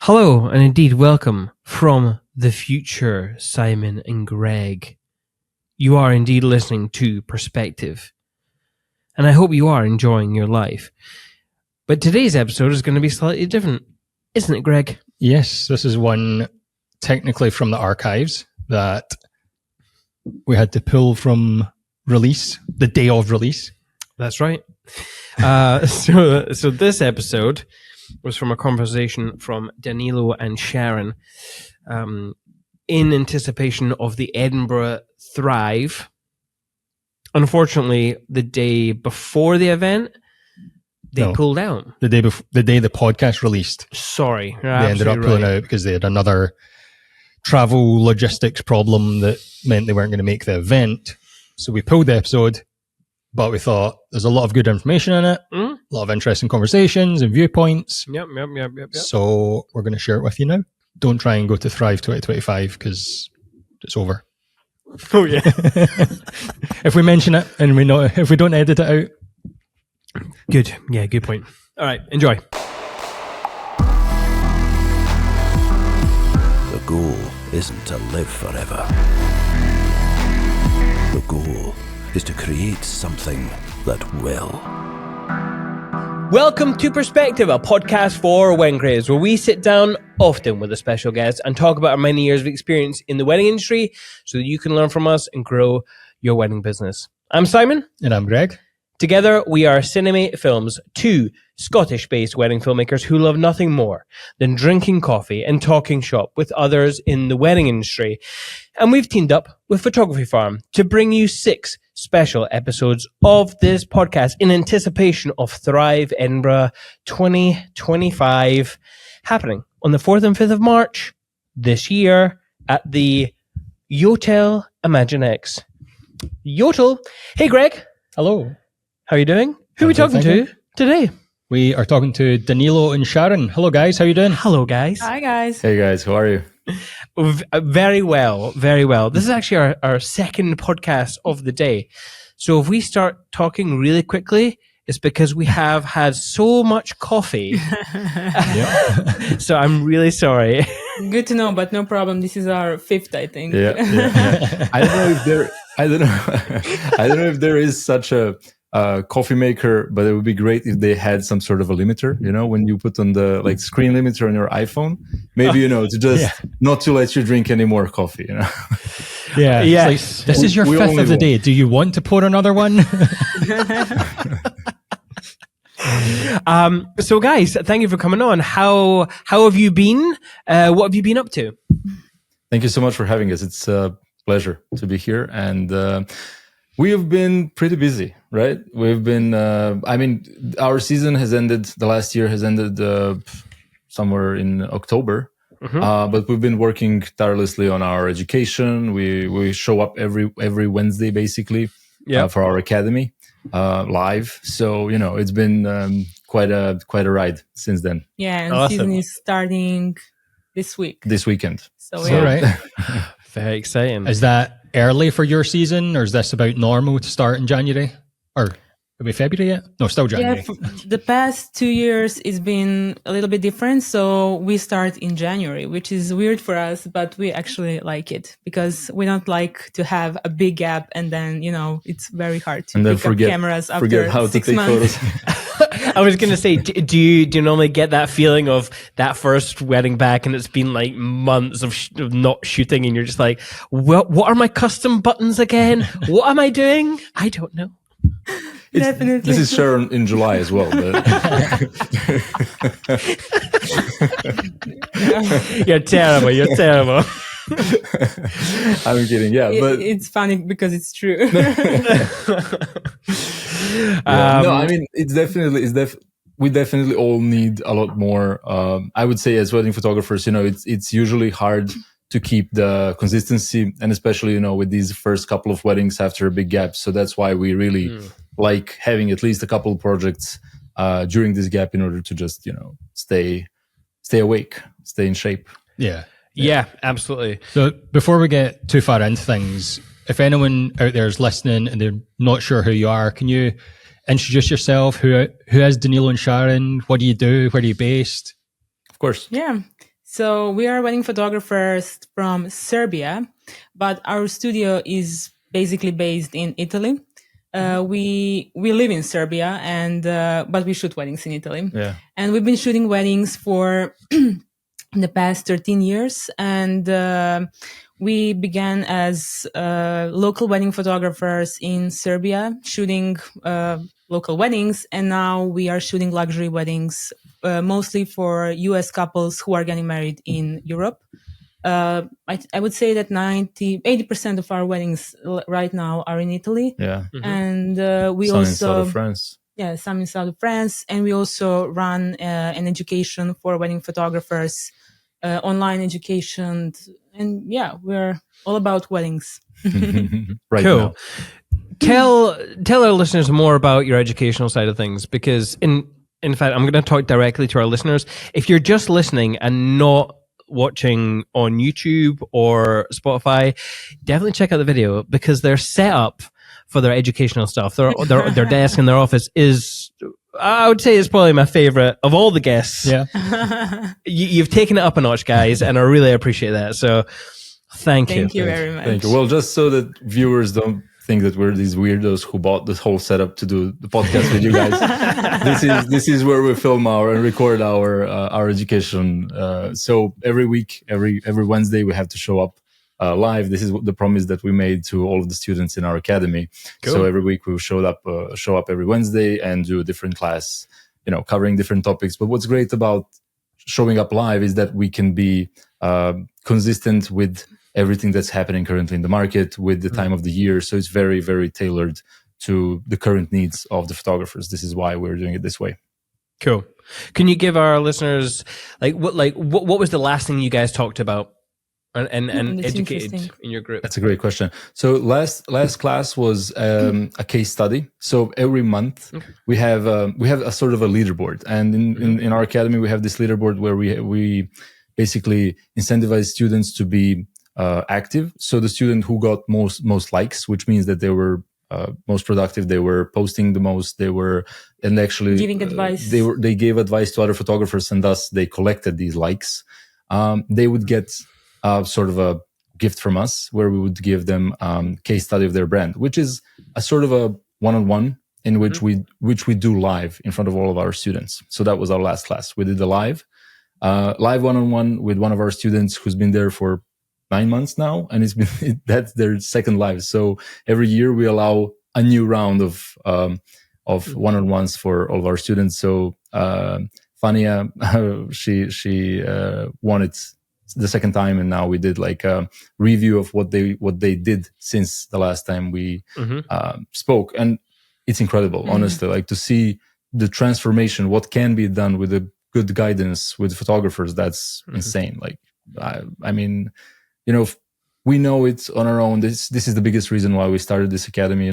Hello, and indeed welcome from the future, Simon and Greg. You are indeed listening to Perspective, and I hope you are enjoying your life. But today's episode is going to be slightly different, isn't it, Greg? Yes, this is one technically from the archives that we had to pull from release, the day of release. That's right. So this episode was from a conversation from Danilo and Sharon in anticipation of the Edinburgh Thrive. Unfortunately, the day before the event, they pulled out. The day the podcast released. Sorry. They ended up pulling out because they had another travel logistics problem that meant they weren't going to make the event. So we pulled the episode, but we thought there's a lot of good information in it, a lot of interesting conversations and viewpoints. Yep. So we're going to share it with you now. Don't try and go to Thrive 2025 because it's over. Oh, yeah. If we mention it and if we don't edit it out. Good. Yeah, good point. All right, enjoy. The goal isn't to live forever. The goal is to create something that will. Welcome to Perspective, a podcast for wedding creators, where we sit down, often with a special guest, and talk about our many years of experience in the wedding industry so that you can learn from us and grow your wedding business. I'm Simon. And I'm Greg. Together, we are Cinemate Films, two Scottish-based wedding filmmakers who love nothing more than drinking coffee and talking shop with others in the wedding industry. And we've teamed up with Photography Farm to bring you 6 special episodes of this podcast in anticipation of Thrive Edinburgh 2025, happening on the 4th and 5th of March this year at the Yotel Imaginex. Yotel. Hey, Greg. Hello. How are you doing? Who are we talking to today? We are talking to Danilo and Sharon. Hello, guys. How are you doing? Hello, guys. Hi, guys. Hey, guys. How are you? Very well. Very well. This is actually our second podcast of the day. So if we start talking really quickly, it's because we have had so much coffee. So I'm really sorry. Good to know, but no problem. This is our 5th, I think. Yeah. I don't know if there is such a coffee maker, but it would be great if they had some sort of a limiter, when you put on the screen limiter on your iPhone, maybe, to just not to let you drink any more coffee, Yeah. Yes. This is your 5th of the day. Do you want to pour another one? So guys, thank you for coming on. How have you been? What have you been up to? Thank you so much for having us. It's a pleasure to be here. And we have been pretty busy, right? We've been, our season has ended, the last year has ended somewhere in October. But we've been working tirelessly on our education. We show up every Wednesday, basically, for our academy live. So, it's been quite a ride since then. Yeah, and Awesome. season is starting this weekend. So, So, yeah. All right. Very exciting. Is that early for your season, or is this about normal to start in January? Or maybe February yet? No, still January. Yeah, the past 2 years it's been a little bit different. So we start in January, which is weird for us, but we actually like it because we don't like to have a big gap and then, it's very hard to pick up cameras after how 6 to take months. photos. I was going to say, do you normally get that feeling of that first wedding back and it's been like months of not shooting and you're just like, what are my custom buttons again? What am I doing? I don't know. Definitely. This is Sharon in July as well. But You're terrible. You're terrible. I'm kidding. Yeah, but it's funny because it's true. no, I mean, we definitely all need a lot more. I would say as wedding photographers, it's usually hard to keep the consistency, and especially, with these first couple of weddings after a big gap. So that's why we really like having at least a couple of projects during this gap in order to just, stay awake, stay in shape. Yeah, absolutely. So before we get too far into things, if anyone out there is listening and they're not sure who you are, can you introduce yourself? Who is Danilo and Sharon? What do you do? Where are you based? Of course. Yeah. So we are wedding photographers from Serbia, but our studio is basically based in Italy. We live in Serbia, and but we shoot weddings in Italy. Yeah. And we've been shooting weddings for the past 13 years, and we began as local wedding photographers in Serbia, shooting local weddings, and now we are shooting luxury weddings, mostly for US couples who are getting married in Europe. I would say that 80% of our weddings right now are in Italy. Yeah. And we Some also in south of France. Yeah, some in south of France, and we also run an education for wedding photographers, online education, and yeah, we're all about weddings. Right Cool. now. Tell our listeners more about your educational side of things, because in fact, I'm going to talk directly to our listeners. If you're just listening and not watching on YouTube or Spotify, definitely check out the video, because their setup for their educational stuff, their desk in their office is, I would say, is probably my favorite of all the guests. Yeah. You've taken it up a notch, guys, and I really appreciate that. So thank you. Thank you very much. Thank you. Well, just so that viewers don't think that we're these weirdos who bought this whole setup to do the podcast with you guys. This is where we film and record our education. So every week, every Wednesday, we have to show up live. This is the promise that we made to all of the students in our academy. Cool. So every week we will show up every Wednesday and do a different class, covering different topics. But what's great about showing up live is that we can be consistent with everything that's happening currently in the market, with the time of the year. So it's very, very tailored to the current needs of the photographers. This is why we're doing it this way. Cool. Can you give our listeners what was the last thing you guys talked about and That's educated interesting. in your group? That's a great question. So last class was a case study. So every month we have a sort of a leaderboard, and in our academy we have this leaderboard where we basically incentivize students to be active. So the student who got most likes, which means that they were most productive, they were posting the most, and actually Giving advice. They gave advice to other photographers, and thus they collected these likes. They would get sort of a gift from us, where we would give them case study of their brand, which is a sort of a one-on-one in which we do live in front of all of our students. So that was our last class. We did the live one-on-one with one of our students who's been there for 9 months now, and that's their second live. So every year we allow a new round of one-on-ones for all of our students. So Fania, she won it the second time, and now we did like a review of what they did since the last time we spoke, and it's incredible, honestly, like to see the transformation, what can be done with a good guidance with photographers. That's insane. Like I mean, we know it's on our own. This is the biggest reason why we started this academy.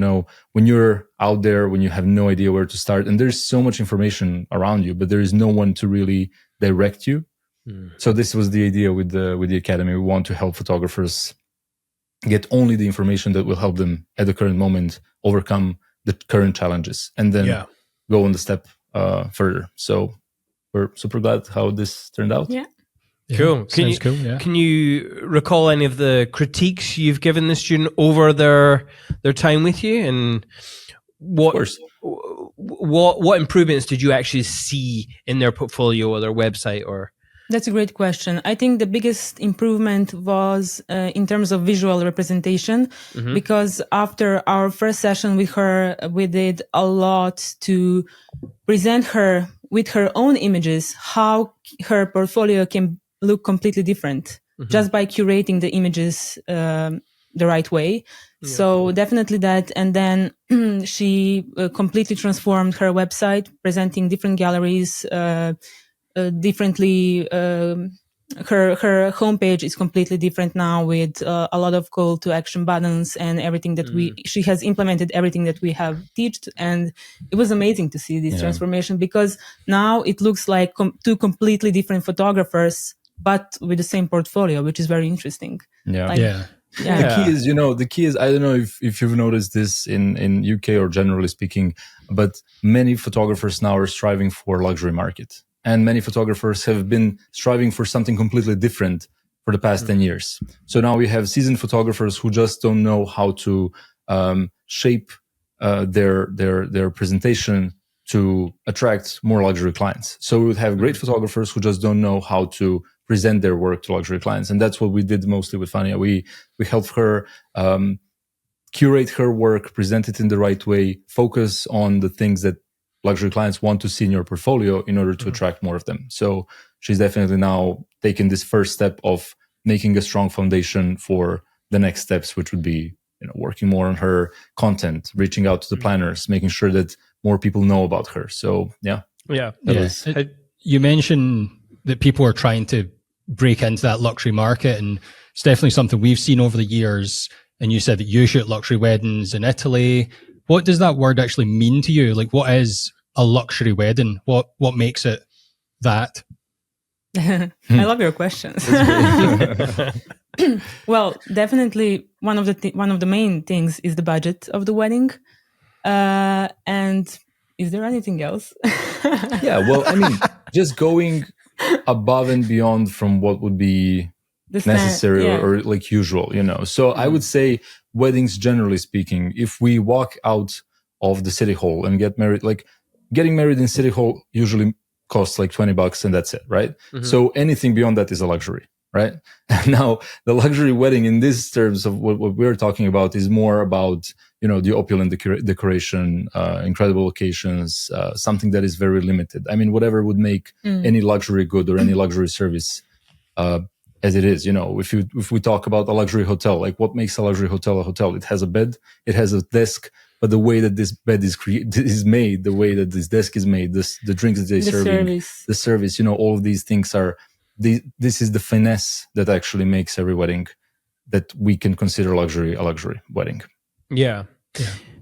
When you're out there, when you have no idea where to start, and there's so much information around you, but there is no one to really direct you. So this was the idea with the academy. We want to help photographers get only the information that will help them at the current moment overcome the current challenges, and then go on the step further. So we're super glad how this turned out. Yeah. Cool. Sounds cool. Yeah. Can you recall any of the critiques you've given the student over their time with you, and what improvements did you actually see in their portfolio or their website? Or That's a great question. I think the biggest improvement was in terms of visual representation, because after our first session with her, we did a lot to present her with her own images, how her portfolio can look completely different just by curating the images the right way. So definitely that. And then she completely transformed her website, presenting different galleries differently. Her homepage is completely different now, with a lot of call to action buttons and everything that she has implemented everything that we have taught, and it was amazing to see this transformation, because now it looks like two completely different photographers, but with the same portfolio, which is very interesting. The key is, I don't know if you've noticed this in UK or generally speaking, but many photographers now are striving for luxury market. and many photographers have been striving for something completely different for the past 10 years. So now we have seasoned photographers who just don't know how to shape their presentation to attract more luxury clients. So we would have great photographers who just don't know how to present their work to luxury clients. And that's what we did mostly with Fania. We helped her curate her work, present it in the right way, focus on the things that luxury clients want to see in your portfolio in order to attract more of them. So she's definitely now taken this first step of making a strong foundation for the next steps, which would be, working more on her content, reaching out to the planners, making sure that more people know about her. So yeah. You mentioned that people are trying to break into that luxury market, and it's definitely something we've seen over the years. And you said that you shoot luxury weddings in Italy. What does that word actually mean to you? Like, what is a luxury wedding? What makes it that? I love your questions. Well, definitely one of the main things is the budget of the wedding. And is there anything else? Yeah, well, I mean, just going above and beyond from what would be necessary or like usual, So I would say weddings, generally speaking, if we walk out of the city hall and get married, like getting married in city hall usually costs like $20 and that's it, right? So anything beyond that is a luxury, right? Now, the luxury wedding in these terms of what we're talking about is more about, the opulent decoration, incredible locations, something that is very limited. I mean, whatever would make any luxury good or any luxury service as it is, if we talk about a luxury hotel, like what makes a luxury hotel a hotel? It has a bed, it has a desk, but the way that this bed is made, the way that this desk is made, the drinks that they're serving, the service, all of these things are, this is the finesse that actually makes every wedding that we can consider a luxury wedding. Yeah.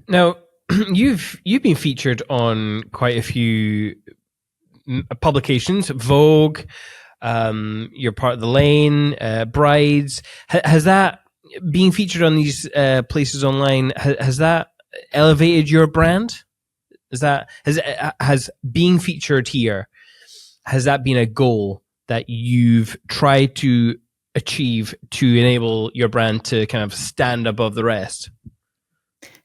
Now, you've been featured on quite a few publications, Vogue, you're part of the Lane, Brides. Has that being featured on these places online, has that elevated your brand? Has being featured here, has that been a goal that you've tried to achieve to enable your brand to kind of stand above the rest?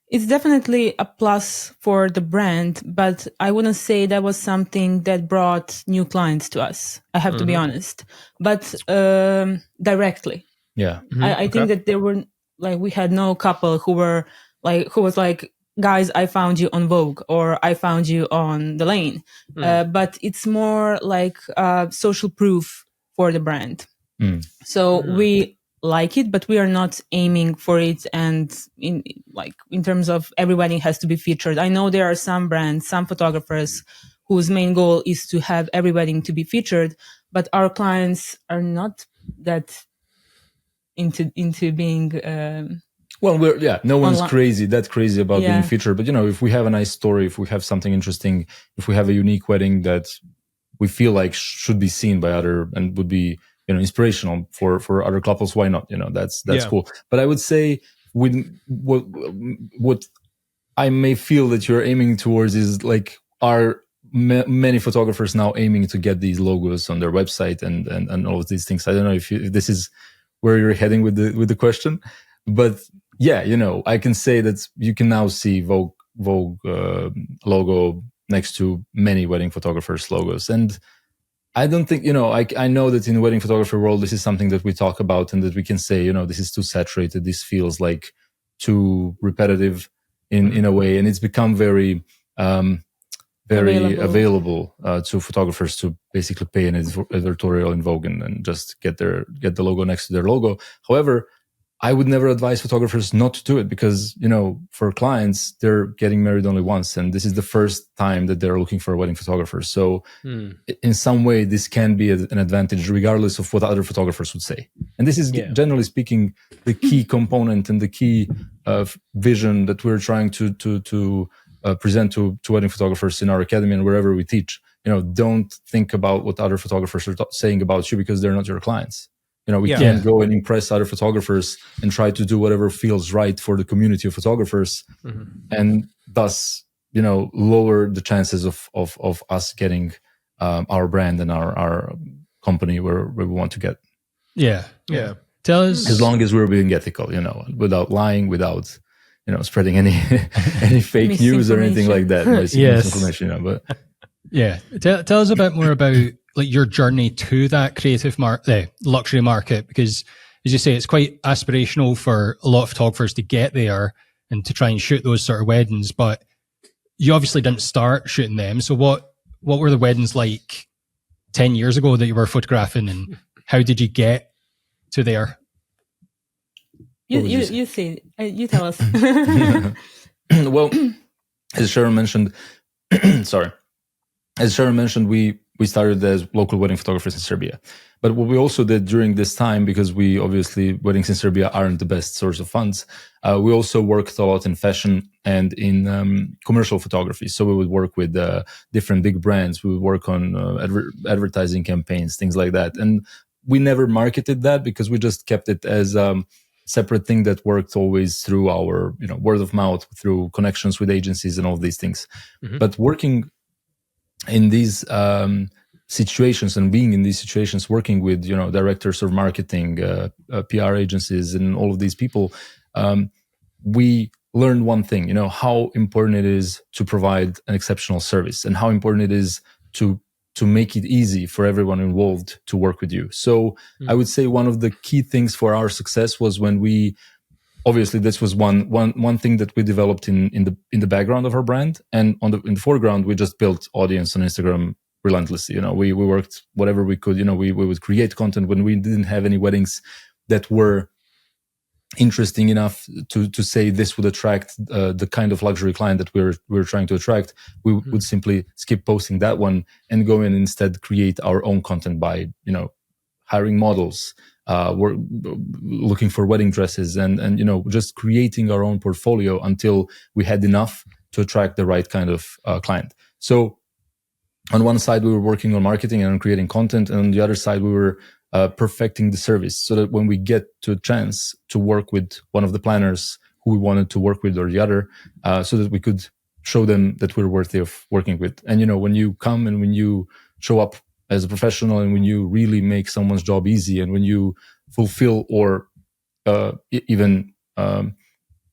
It's definitely a plus for the brand, but I wouldn't say that was something that brought new clients to us. I have to be honest, but directly. Yeah. I think that there were we had no couple who was like, guys, I found you on Vogue or I found you on the Lane. But it's more like social proof for the brand. So we like it, but we are not aiming for it. And in terms of every wedding has to be featured. I know there are some brands, some photographers whose main goal is to have every wedding to be featured, but our clients are not that into being. Well, no one's crazy about being featured. But if we have a nice story, if we have something interesting, if we have a unique wedding that we feel like should be seen by other and would be inspirational for other couples, why not? That's cool. But I would say with what I may feel that you're aiming towards is like, are many photographers now aiming to get these logos on their website and all of these things? I don't know if this is where you're heading with the question, but yeah, I can say that you can now see Vogue logo next to many wedding photographers' logos. And I don't think, I know that in the wedding photography world, this is something that we talk about and that we can say, this is too saturated. This feels like too repetitive in a way. And it's become very available to photographers to basically pay an editorial in Vogue and just get the logo next to their logo. However, I would never advise photographers not to do it because, for clients, they're getting married only once. And this is the first time that they're looking for a wedding photographer. So in some way, this can be an advantage regardless of what other photographers would say. And this is, generally speaking, the key component and the key vision that we're trying to present to wedding photographers in our academy and wherever we teach. Don't think about what other photographers are saying about you because they're not your clients. We can't go and impress other photographers and try to do whatever feels right for the community of photographers, and thus, lower the chances of us getting our brand and our company where we want to get. Yeah. Tell us, As long as we're being ethical, without lying, without spreading any any fake news or anything like that. Misinformation, but yeah. Tell us a bit more about like your journey to that creative luxury market, because as you say, it's quite aspirational for a lot of photographers to get there and to try and shoot those sort of weddings. But you obviously didn't start shooting them. So what were the weddings like 10 years ago that you were photographing, and how did you get to there? You say, you tell us. Well, as Sharon mentioned, we started as local wedding photographers in Serbia. But what we also did during this time, because we obviously weddings in Serbia aren't the best source of funds, we also worked a lot in fashion and in commercial photography. So we would work with different big brands. We would work on advertising campaigns, things like that. And we never marketed that because we just kept it as separate thing that worked always through our word of mouth, through connections with agencies and all these things. Mm-hmm. But working in these situations and being in these situations, working with directors of marketing, PR agencies, and all of these people, we learned one thing: how important it is to provide an exceptional service, and how important it is to make it easy for everyone involved to work with you. So I would say one of the key things for our success was when obviously this was one thing that we developed in the background of our brand, and in the foreground we just built audience on Instagram relentlessly. We worked whatever we could. We would create content when we didn't have any weddings that were interesting enough to say this would attract the kind of luxury client that we're trying to attract. We would simply skip posting that one and go in and instead create our own content by hiring models, we're looking for wedding dresses, and just creating our own portfolio until we had enough to attract the right kind of client. So on one side we were working on marketing and on creating content, and on the other side we were perfecting the service, so that when we get to a chance to work with one of the planners who we wanted to work with or the other, so that we could show them that we're worthy of working with. And when you come and when you show up as a professional, and when you really make someone's job easy, and when you fulfill or even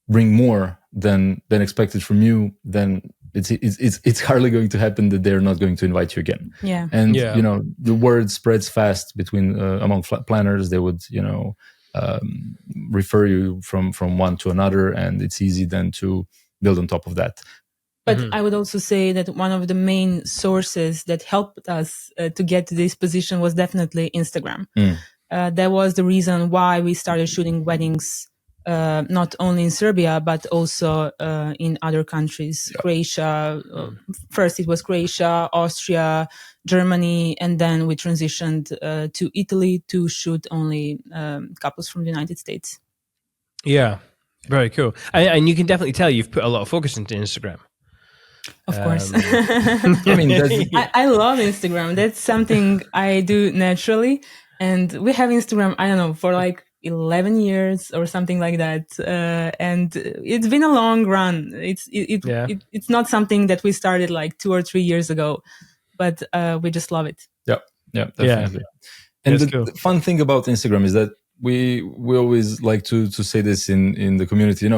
bring more than expected from you, then it's hardly going to happen that they're not going to invite you again. Yeah. And the word spreads fast between among planners. They would refer you from one to another, and it's easy then to build on top of that. But I would also say that one of the main sources that helped us to get to this position was definitely Instagram. That was the reason why we started shooting weddings, not only in Serbia, but also in other countries. Yeah. Croatia, first it was Croatia, Austria, Germany, and then we transitioned to Italy to shoot only couples from the United States. Yeah, very cool. And you can definitely tell you've put a lot of focus into Instagram. Of course. I love Instagram. That's something I do naturally. And we have Instagram, I don't know, for like 11 years or something like that. And it's been a long run. It's not something that we started like 2 or 3 years ago, but we just love it. Yeah, definitely. Yeah. And the fun thing about Instagram is that we always like to say this in the community,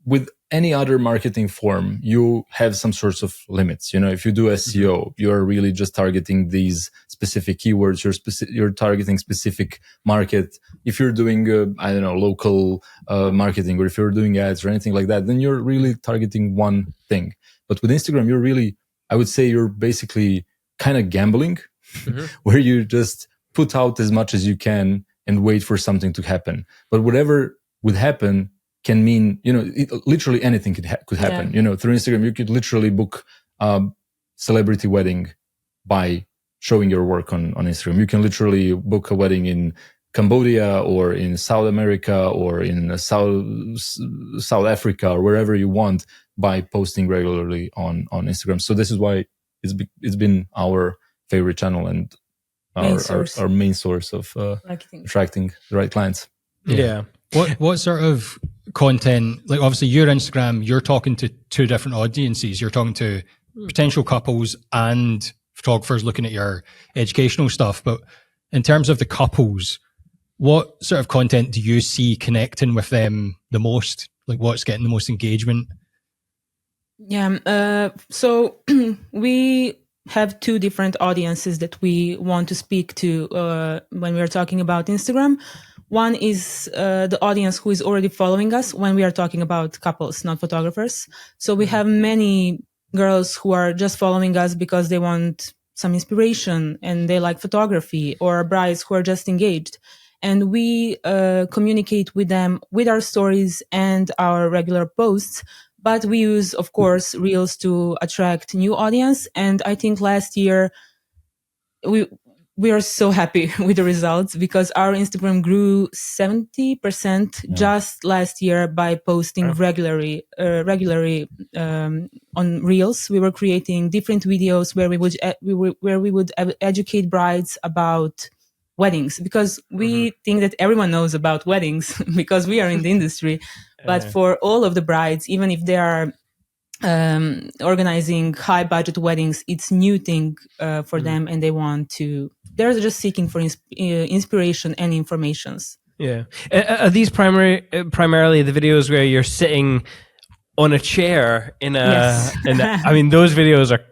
with any other marketing form, you have some sorts of limits. If you do SEO, you're really just targeting these specific keywords. You're targeting specific market. If you're doing, local marketing, or if you're doing ads or anything like that, then you're really targeting one thing. But with Instagram, I would say you're basically kind of gambling, where you just put out as much as you can and wait for something to happen. But whatever would happen can mean, literally anything could happen. Yeah. Through Instagram, you could literally book a celebrity wedding by showing your work on Instagram. You can literally book a wedding in Cambodia or in South America or in South Africa or wherever you want by posting regularly on Instagram. So this is why it's been our favorite channel and our main source of attracting the right clients. Yeah. What sort of content, like obviously your Instagram, you're talking to two different audiences. You're talking to potential couples and photographers looking at your educational stuff, but in terms of the couples, what sort of content do you see connecting with them the most? Like what's getting the most engagement? Yeah. So we have two different audiences that we want to speak to when we are talking about Instagram. One is the audience who is already following us when we are talking about couples, not photographers. So we have many girls who are just following us because they want some inspiration and they like photography, or brides who are just engaged. And we communicate with them with our stories and our regular posts. But we use, of course, Reels to attract new audience. And I think last year we are so happy with the results because our Instagram grew 70% just last year by posting regularly on Reels. We were creating different videos where we would educate brides about weddings, because we think that everyone knows about weddings because we are in the industry. But for all of the brides, even if they are organizing high budget weddings, it's new thing for them, and they're just seeking for inspiration and informations. Yeah. Are these primarily the videos where you're sitting on a chair in a? Yes. I mean, those videos are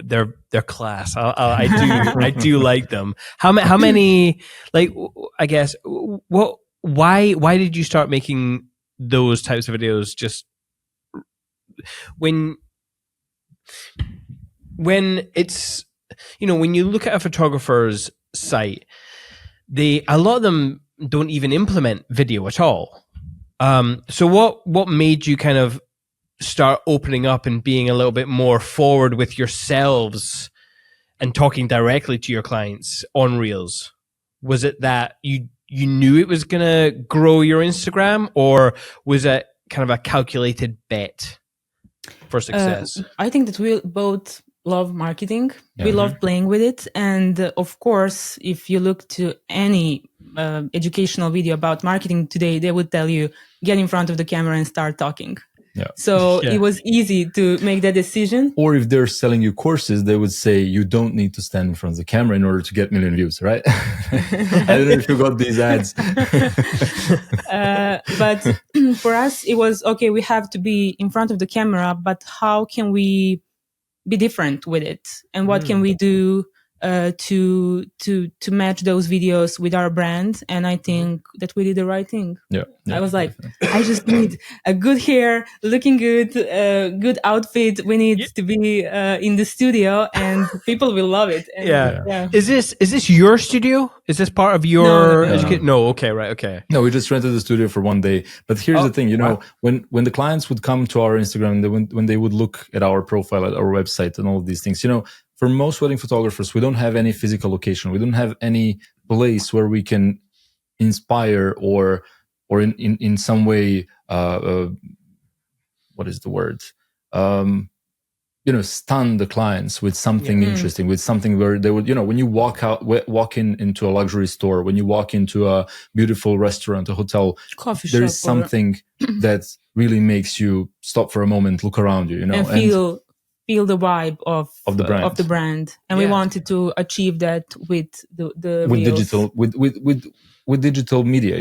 they're class. I do like them. How many? Like, I guess why did you start making those types of videos? Just when it's, when you look at a photographer's site, a lot of them don't even implement video at all. So what made you kind of start opening up and being a little bit more forward with yourselves and talking directly to your clients on Reels? Was it that you knew it was going to grow your Instagram, or was it kind of a calculated bet for success? I think that we both love marketing. We love playing with it. And of course, if you look to any educational video about marketing today, they would tell you, get in front of the camera and start talking. Yeah. So it was easy to make that decision. Or if they're selling you courses, they would say you don't need to stand in front of the camera in order to get million views, right? I don't know if you got these ads. But for us, it was, okay, we have to be in front of the camera, but how can we be different with it? And what can we do to match those videos with our brand? And I think that we did the right thing. Yeah, I was like, I just need a good hair, looking good, good outfit. We need to be in the studio, and people will love it. And, yeah. Is this your studio? Is this part of your education? No. Okay. Right. Okay. No, we just rented the studio for one day. But here's the thing, when the clients would come to our Instagram, when they would look at our profile, at our website, and all of these things, for most wedding photographers, we don't have any physical location. We don't have any place where we can inspire or in some way, what is the word? Stun the clients with something interesting, with something where they would, when you walk into a luxury store, when you walk into a beautiful restaurant, a hotel, coffee shop, there is something that really makes you stop for a moment, look around you, and feel the vibe of the brand. And we wanted to achieve that with the with Reels. digital, with digital media,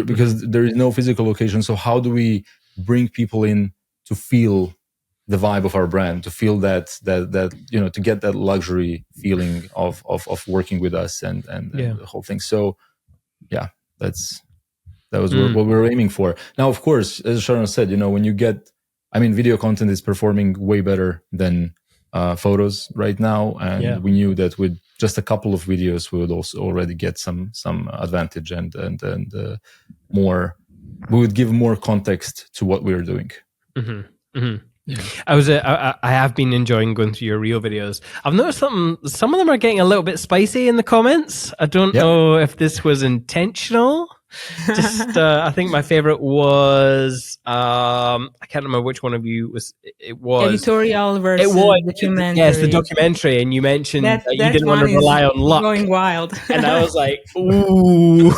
because there is no physical location. So how do we bring people in to feel the vibe of our brand, to feel that to get that luxury feeling of working with us and the whole thing. So that was what we were aiming for. Now, of course, as Sharon said, when you get, video content is performing way better than photos right now, and we knew that with just a couple of videos we would also already get some advantage and more. We would give more context to what we were doing. Mm-hmm. Mm-hmm. Yeah. I have been enjoying going through your Reel videos. I've noticed some of them are getting a little bit spicy in the comments. I don't know if this was intentional. Just I think my favorite was I can't remember which one of you it was editorial versus documentary. Yes, the documentary, and you mentioned that you didn't want to rely on luck. Going wild. And I was like, ooh.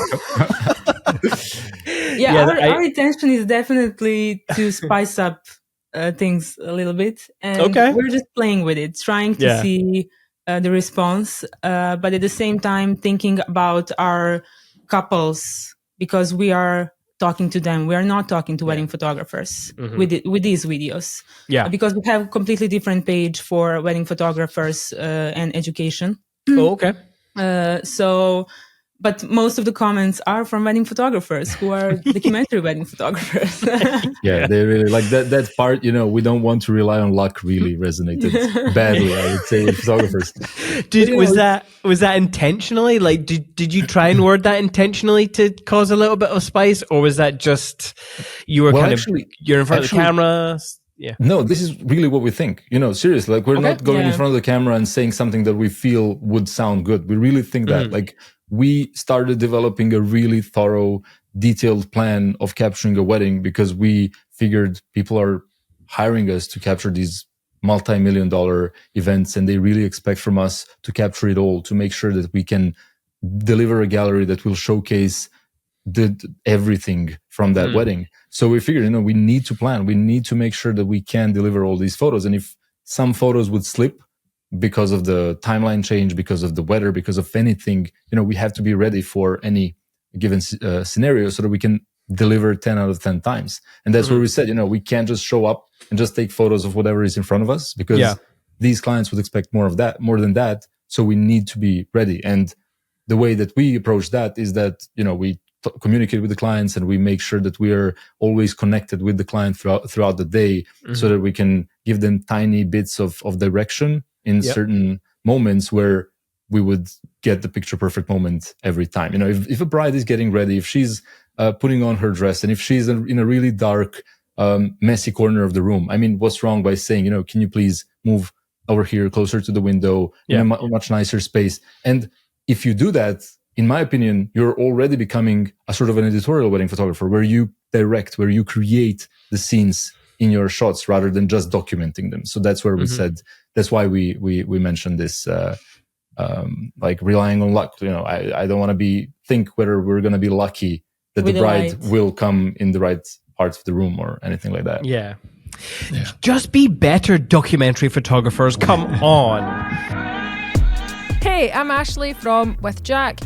Our intention is definitely to spice up things a little bit, and we're just playing with it, trying to see the response, but at the same time thinking about our couples, because we are talking to them. We are not talking to wedding photographers with these videos. Yeah. Because we have a completely different page for wedding photographers and education. Oh, okay. But most of the comments are from wedding photographers who are documentary wedding photographers. Yeah, they really like that part. We don't want to rely on luck. Really resonated badly, I would say, with photographers. Was that intentionally? Like, did you try and word that intentionally to cause a little bit of spice, or was that just you're in front of the camera? Yeah. No, this is really what we think. Seriously, like we're not going in front of the camera and saying something that we feel would sound good. We really think that, like, we started developing a really thorough, detailed plan of capturing a wedding because we figured people are hiring us to capture these multi-million-dollar events, and they really expect from us to capture it all, to make sure that we can deliver a gallery that will showcase everything from that wedding. So we figured, we need to plan. We need to make sure that we can deliver all these photos. And if some photos would slip because of the timeline change, because of the weather, because of anything, we have to be ready for any given scenario so that we can deliver 10 out of 10 times. And that's where we said, we can't just show up and just take photos of whatever is in front of us, because these clients would expect more than that. So we need to be ready. And the way that we approach that is that, we communicate with the clients and we make sure that we are always connected with the client throughout the day, so that we can give them tiny bits of direction in certain moments where we would get the picture perfect moment every time. If a bride is getting ready, if she's putting on her dress, and if she's in a really dark, messy corner of the room, I mean, what's wrong by saying, can you please move over here closer to the window in a much nicer space? And if you do that, in my opinion, you're already becoming a sort of an editorial wedding photographer, where you direct, where you create the scenes in your shots rather than just documenting them. So that's where we said, that's why we mentioned this, like relying on luck. I don't want to think whether we're going to be lucky that the bride will come in the right parts of the room or anything like that. Yeah. Just be better documentary photographers. Come on. Hey, I'm Ashley from With Jack.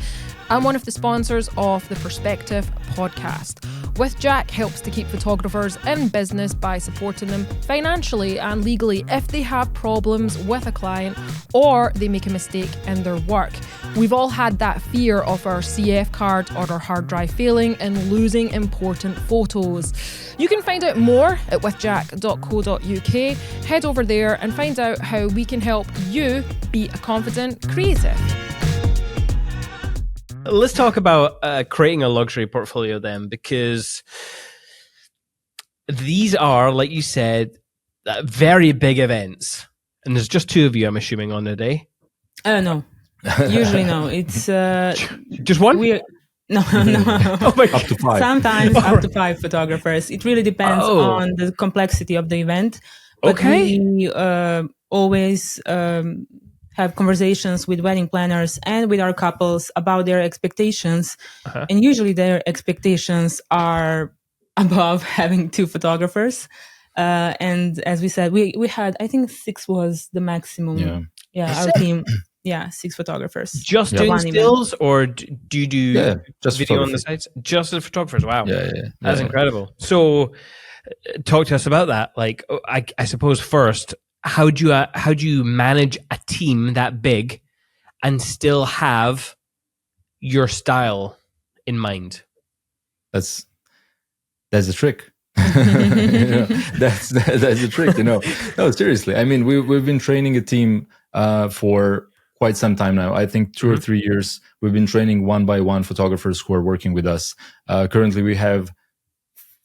I'm one of the sponsors of the Perspective podcast. With Jack helps to keep photographers in business by supporting them financially and legally if they have problems with a client or they make a mistake in their work. We've all had that fear of our CF card or our hard drive failing and losing important photos. You can find out more at withjack.co.uk. Head over there and find out how we can help you be a confident creative. Let's talk about creating a luxury portfolio then, because these are, like you said, very big events. And there's just two of you, I'm assuming, on the day. No. Usually no. It's just one? No. Oh my Up to 5. Sometimes up to 5 photographers. It really depends on the complexity of the event. But we always have conversations with wedding planners and with our couples about their expectations. And usually their expectations are above having 2 photographers. And as we said, we had, I think 6 was the maximum. Yeah, our team. Yeah, 6 photographers. Just doing stills, or do you do just video on the sites? Just as photographers. Wow. That's Yeah. incredible. So talk to us about that. Like, I suppose first, how do you manage a team that big and still have your style in mind? That's the trick. That's the trick. No, seriously. I mean, we've been training a team for quite some time now. I think 2 or 3 years. We've been training one by one photographers who are working with us. Currently, we have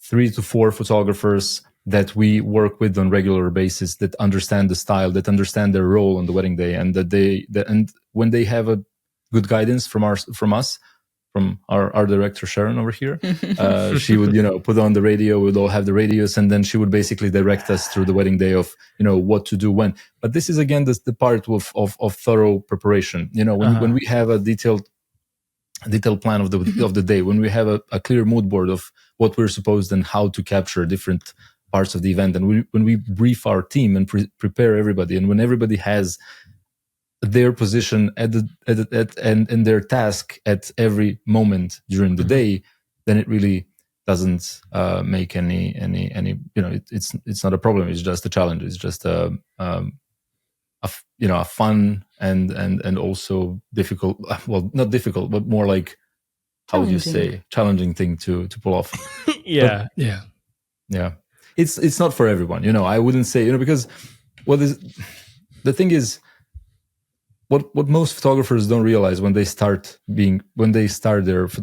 3 to 4 photographers that we work with on regular basis, that understand the style, that understand their role on the wedding day, and and when they have a good guidance from our director Sharon over here, she would put on the radio. We'd all have the radios, and then she would basically direct us through the wedding day of what to do when. But this is again the part of thorough preparation. When we have a detailed plan of the day, when we have a clear mood board of what we're supposed and how to capture different parts of the event, and when we brief our team and prepare everybody, and when everybody has their position at and their task at every moment during the day, then it really doesn't make any it's not a problem. It's just a challenge. It's just a fun and also difficult. Well, not difficult, but more like, how would you say, challenging thing to pull off. Yeah. Yeah. It's not for everyone. I wouldn't say, because the thing is, what most photographers don't realize when they start their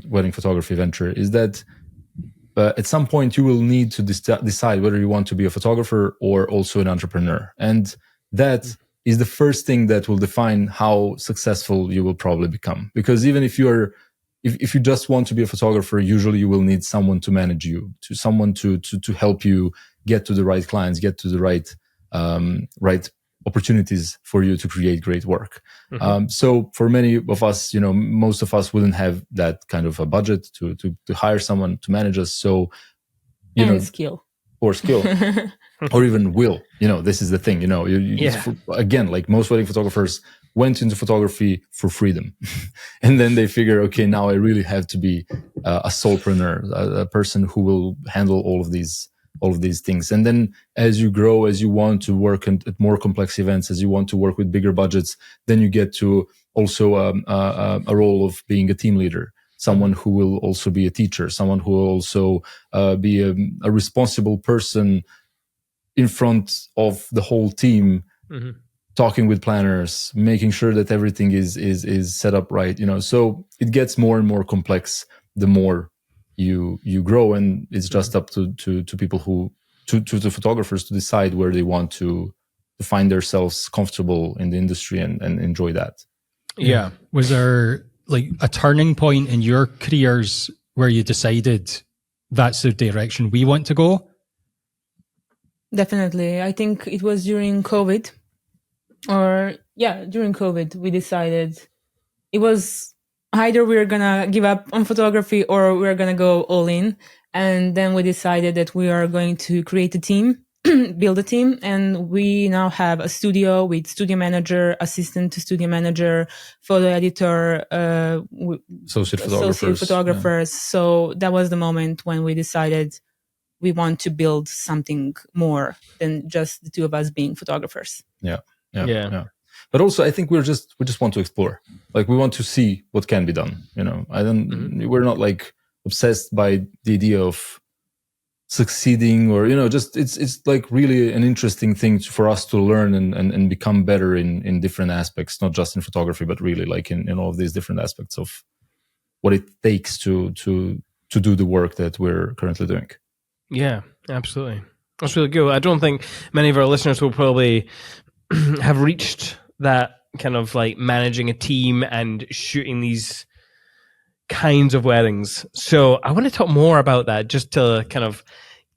wedding photography venture is that at some point you will need to decide whether you want to be a photographer or also an entrepreneur. And that is the first thing that will define how successful you will probably become. Because even if if you just want to be a photographer, usually you will need someone to manage you, someone to help you get to the right clients, get to the right opportunities for you to create great work. So for many of us, most of us wouldn't have that kind of a budget to hire someone to manage us. So, skill. Or even will, this is the thing, again, like most wedding photographers went into photography for freedom. And then they figure, okay, now I really have to be a solopreneur, a person who will handle all of these things. And then as you grow, as you want to work at more complex events, as you want to work with bigger budgets, then you get to also a role of being a team leader, someone who will also be a teacher, someone who will also be a responsible person in front of the whole team, talking with planners, making sure that everything is set up right. So it gets more and more complex the more you grow, and it's just up to people to the photographers to decide where they want to find themselves comfortable in the industry and enjoy that. Yeah. Was there like a turning point in your careers where you decided that's the direction we want to go? Definitely. I think it was during COVID. During COVID, we decided it was either we're going to give up on photography or we're going to go all in. And then we decided that we are going to create a team, build a team. And we now have a studio with studio manager, assistant to studio manager, photo editor, associate photographers. Yeah. So that was the moment when we decided we want to build something more than just the two of us being photographers. Yeah. But also, I think we just want to explore. Like, we want to see what can be done. We're not like obsessed by the idea of succeeding or, just it's like really an interesting thing for us to learn and become better in different aspects, not just in photography, but really like in all of these different aspects of what it takes to do the work that we're currently doing. Yeah, absolutely. That's really good. I don't think many of our listeners will probably have reached that kind of like managing a team and shooting these kinds of weddings. So I want to talk more about that, just to kind of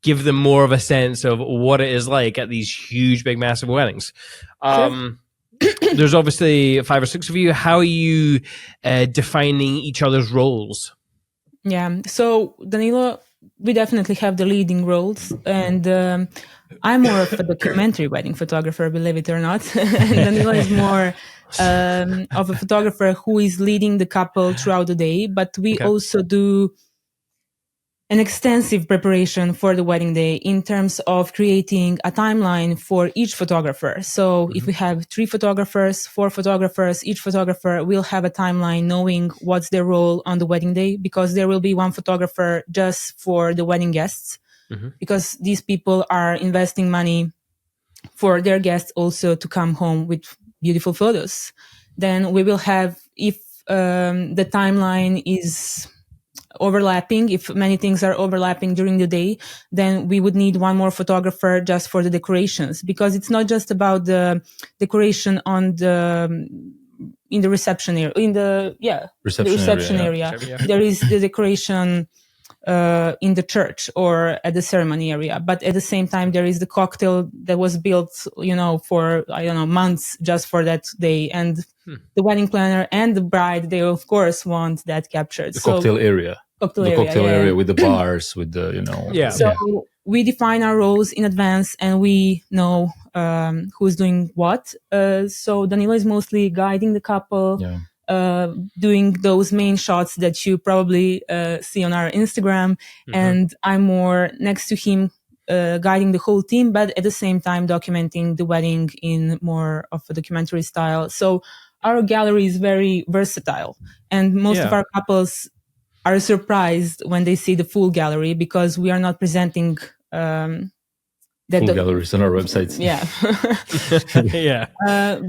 give them more of a sense of what it is like at these huge, big, massive weddings. Sure. There's obviously 5 or 6 of you. How are you defining each other's roles? Yeah. So Danilo, we definitely have the leading roles, and I'm more of a documentary wedding photographer, believe it or not. And Danilo is more of a photographer who is leading the couple throughout the day, but we also do an extensive preparation for the wedding day in terms of creating a timeline for each photographer. So if we have 3 photographers, 4 photographers, each photographer will have a timeline knowing what's their role on the wedding day, because there will be one photographer just for the wedding guests, because these people are investing money for their guests also to come home with beautiful photos. Then we will have, if the timeline is overlapping, if many things are overlapping during the day, then we would need one more photographer just for the decorations, because it's not just about the decoration in the reception area, reception area. There is the decoration in the church or at the ceremony area, but at the same time there is the cocktail that was built for months just for that day, and the wedding planner and the bride, they of course want that captured. Cocktail area with the bars, with the So we define our roles in advance, and we know who's doing what. So Danilo is mostly guiding the couple, doing those main shots that you probably see on our Instagram. And I'm more next to him, guiding the whole team, but at the same time documenting the wedding in more of a documentary style. So our gallery is very versatile, and most of our couples are surprised when they see the full gallery, because we are not presenting full galleries on our websites.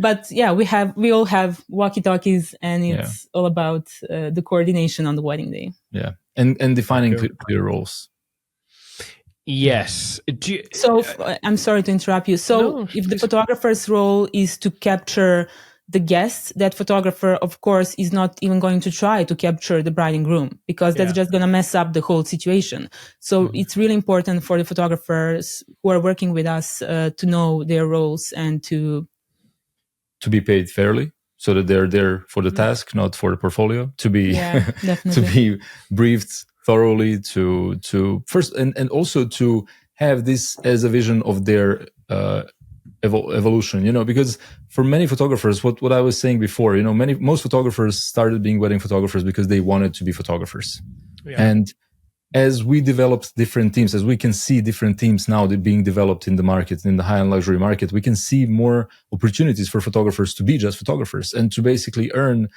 But we all have walkie-talkies, and it's all about the coordination on the wedding day. And defining clear roles. Yes. I'm sorry to interrupt you. So if the photographer's role is to capture the guests, that photographer, of course, is not even going to try to capture the bride and groom, because that's just going to mess up the whole situation. So it's really important for the photographers who are working with us to know their roles and to be paid fairly, so that they're there for the task, not for the portfolio. To be to be briefed thoroughly, to first and also to have this as a vision of their evolution, because for many photographers, what I was saying before, most photographers started being wedding photographers because they wanted to be photographers. And as we developed different teams, as we can see different teams now that being developed in the market, in the high-end luxury market, we can see more opportunities for photographers to be just photographers and to basically earn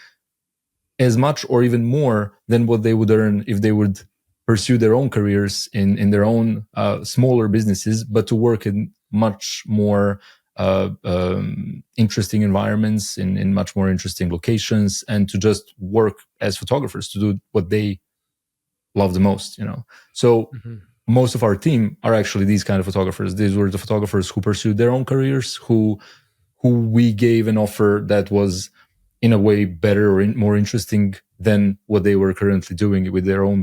as much or even more than what they would earn if they would pursue their own careers in their own smaller businesses, but to work in much more interesting environments, in much more interesting locations, and to just work as photographers, to do what they love the most, So most of our team are actually these kind of photographers. These were the photographers who pursued their own careers, who we gave an offer that was in a way better or more interesting than what they were currently doing with their own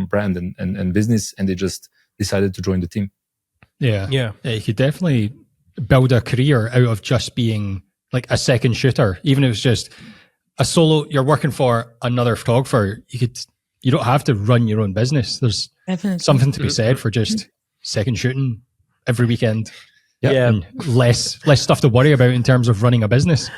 brand and business, and they just decided to join the team. You could definitely build a career out of just being like a second shooter, even if it's just a solo. You're working for another photographer. You don't have to run your own business. There's something to be said for just second shooting every weekend. And less stuff to worry about in terms of running a business.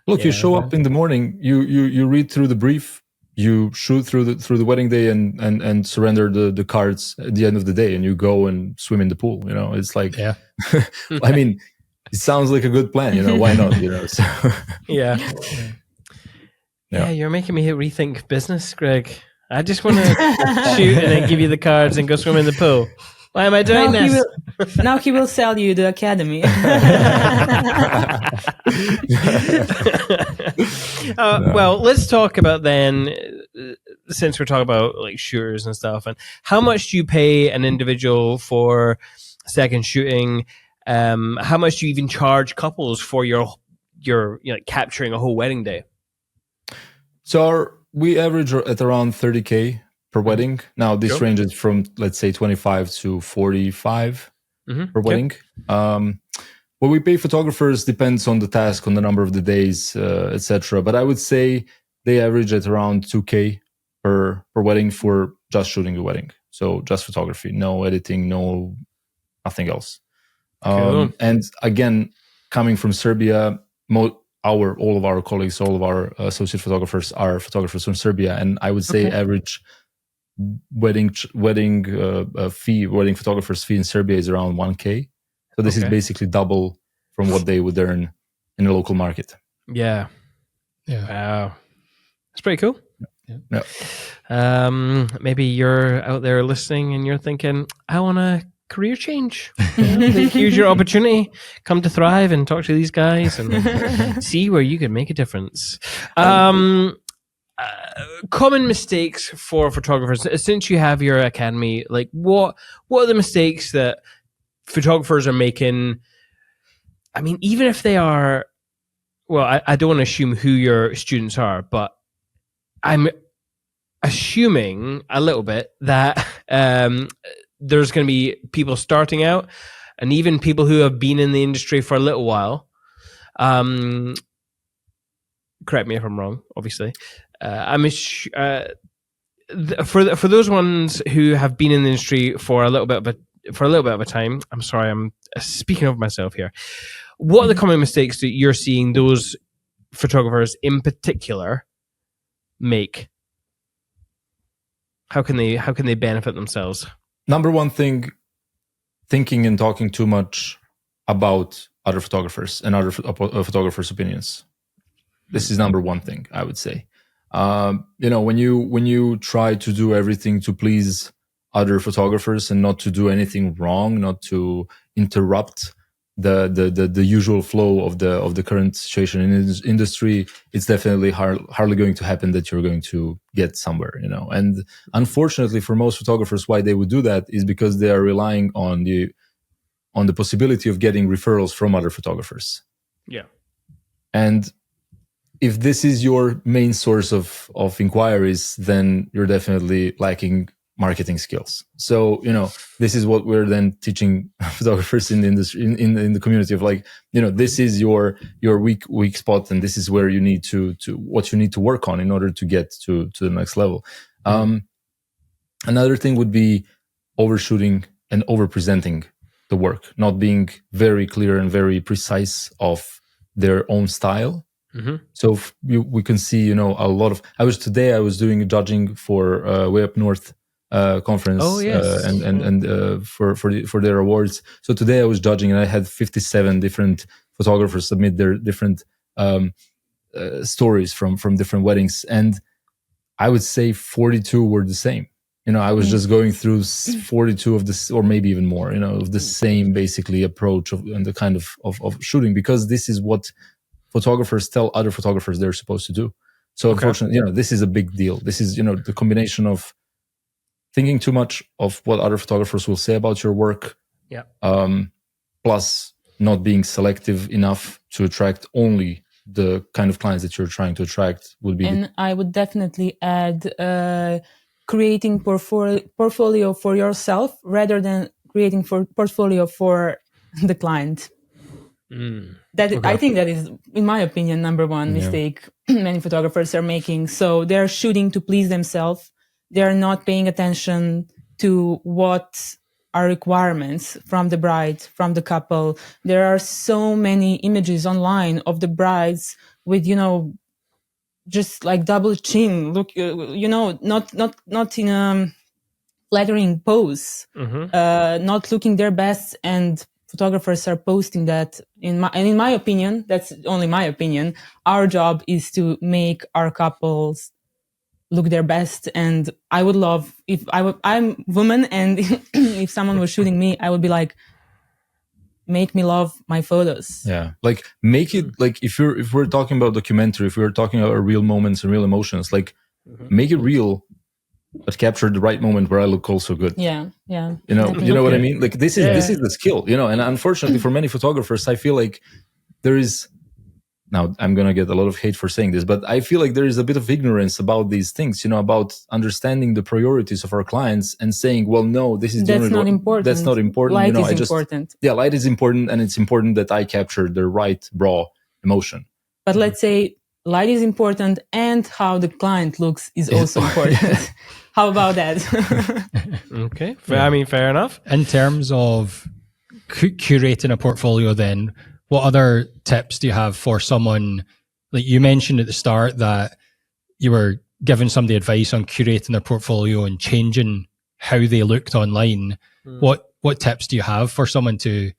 Look, you show up in the morning, you read through the brief, you shoot through the wedding day and surrender the cards at the end of the day, and you go and swim in the pool. It's like, I mean, it sounds like a good plan. Why not? So. You're making me rethink business, Greg. I just want to shoot and then give you the cards and go swim in the pool. Why am I doing this? Now he will sell you the academy. Well, let's talk about then, since we're talking about like shooters and stuff, and how much do you pay an individual for second shooting? How much do you even charge couples for your capturing a whole wedding day? So we average at around 30K per wedding. Now this ranges from, let's say, 25 to 45 per wedding. What we pay photographers depends on the task, on the number of the days, etc. But I would say they average at around 2K per wedding for just shooting the wedding. So just photography, no editing, nothing else. And again, coming from Serbia, all of our colleagues, all of our associate photographers are photographers from Serbia, and I would say average wedding photographer's fee in Serbia is around 1K. So this is basically double from what they would earn in the local market. Yeah. Wow, that's pretty cool. Maybe you're out there listening and you're thinking, I want a career change. Here's your opportunity. Come to Thrive and talk to these guys and see where you can make a difference. Common mistakes for photographers. Since you have your academy, like what are the mistakes that photographers are making? I mean, even if they are, well, I don't want to assume who your students are, but I'm assuming a little bit that there's going to be people starting out and even people who have been in the industry for a little while. Correct me if I'm wrong, obviously. For those ones who have been in the industry for a little bit for a little bit of a time. I'm sorry, I'm speaking of myself here. What are the common mistakes that you're seeing those photographers in particular make? How can they benefit themselves? Number one thing, thinking and talking too much about other photographers and other photographers' opinions. This is number one thing, I would say. When you try to do everything to please other photographers and not to do anything wrong, not to interrupt the usual flow of the current situation in the industry, it's definitely hardly going to happen that you're going to get somewhere, And unfortunately, for most photographers, why they would do that is because they are relying on the possibility of getting referrals from other photographers. Yeah. And if this is your main source of inquiries, then you're definitely lacking marketing skills. So, this is what we're then teaching photographers in the industry, in the community of this is your weak spot, and this is where you need to what you need to work on in order to get to the next level. Another thing would be overshooting and overpresenting the work, not being very clear and very precise of their own style. Mm-hmm. So we can see, a lot of. I was doing judging for Way Up North conference. Oh, yes. And for their awards. So today I was judging, and I had 57 different photographers submit their different stories from different weddings, and I would say 42 were the same. I was just going through 42 of this, or maybe even more, of the same basically approach and the kind of shooting, because this is what photographers tell other photographers they're supposed to do. So unfortunately, this is a big deal. This is, the combination of thinking too much of what other photographers will say about your work, plus not being selective enough to attract only the kind of clients that you're trying to attract would be. And I would definitely add creating portfolio for yourself rather than creating portfolio for the client. I think that is, in my opinion, number one mistake many photographers are making. So they're shooting to please themselves. They're not paying attention to what are requirements from the bride, from the couple. There are so many images online of the brides with, just like double chin, look, not in a flattering pose, not looking their best, and photographers are posting that. In my opinion, that's only my opinion. Our job is to make our couples look their best, and I would love if I'm woman, and if someone was shooting me, I would be like, make me love my photos. Yeah, like make it like if we're talking about documentary, if we're talking about real moments and real emotions, like make it real, but capture the right moment where I look also good. Yeah. You know what I mean? Like this is the skill, and unfortunately for many photographers, I feel like there is. Now, I'm going to get a lot of hate for saying this, but I feel like there is a bit of ignorance about these things, about understanding the priorities of our clients and saying, well, no, that's not important. That's not important. Light is important. Yeah, light is important, and it's important that I capture the right raw emotion. But let's say light is important, and how the client looks is also important. How about that? Okay. I mean, fair enough. In terms of curating a portfolio then, what other tips do you have for someone, like you mentioned at the start that you were giving somebody advice on curating their portfolio and changing how they looked online. What tips do you have for someone to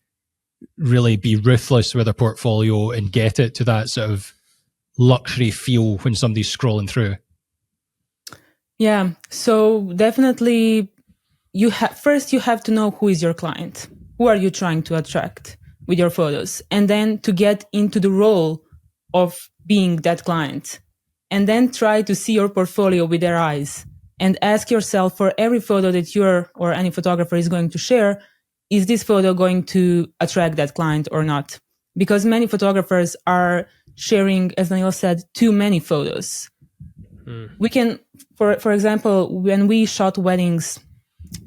really be ruthless with their portfolio and get it to that sort of luxury feel when somebody's scrolling through? Yeah, so definitely first you have to know who is your client. Who are you trying to attract with your photos? And then to get into the role of being that client. And then try to see your portfolio with their eyes and ask yourself, for every photo that you're or any photographer is going to share, is this photo going to attract that client or not? Because many photographers are sharing, as Danilo said, too many photos. We can, for example, when we shot weddings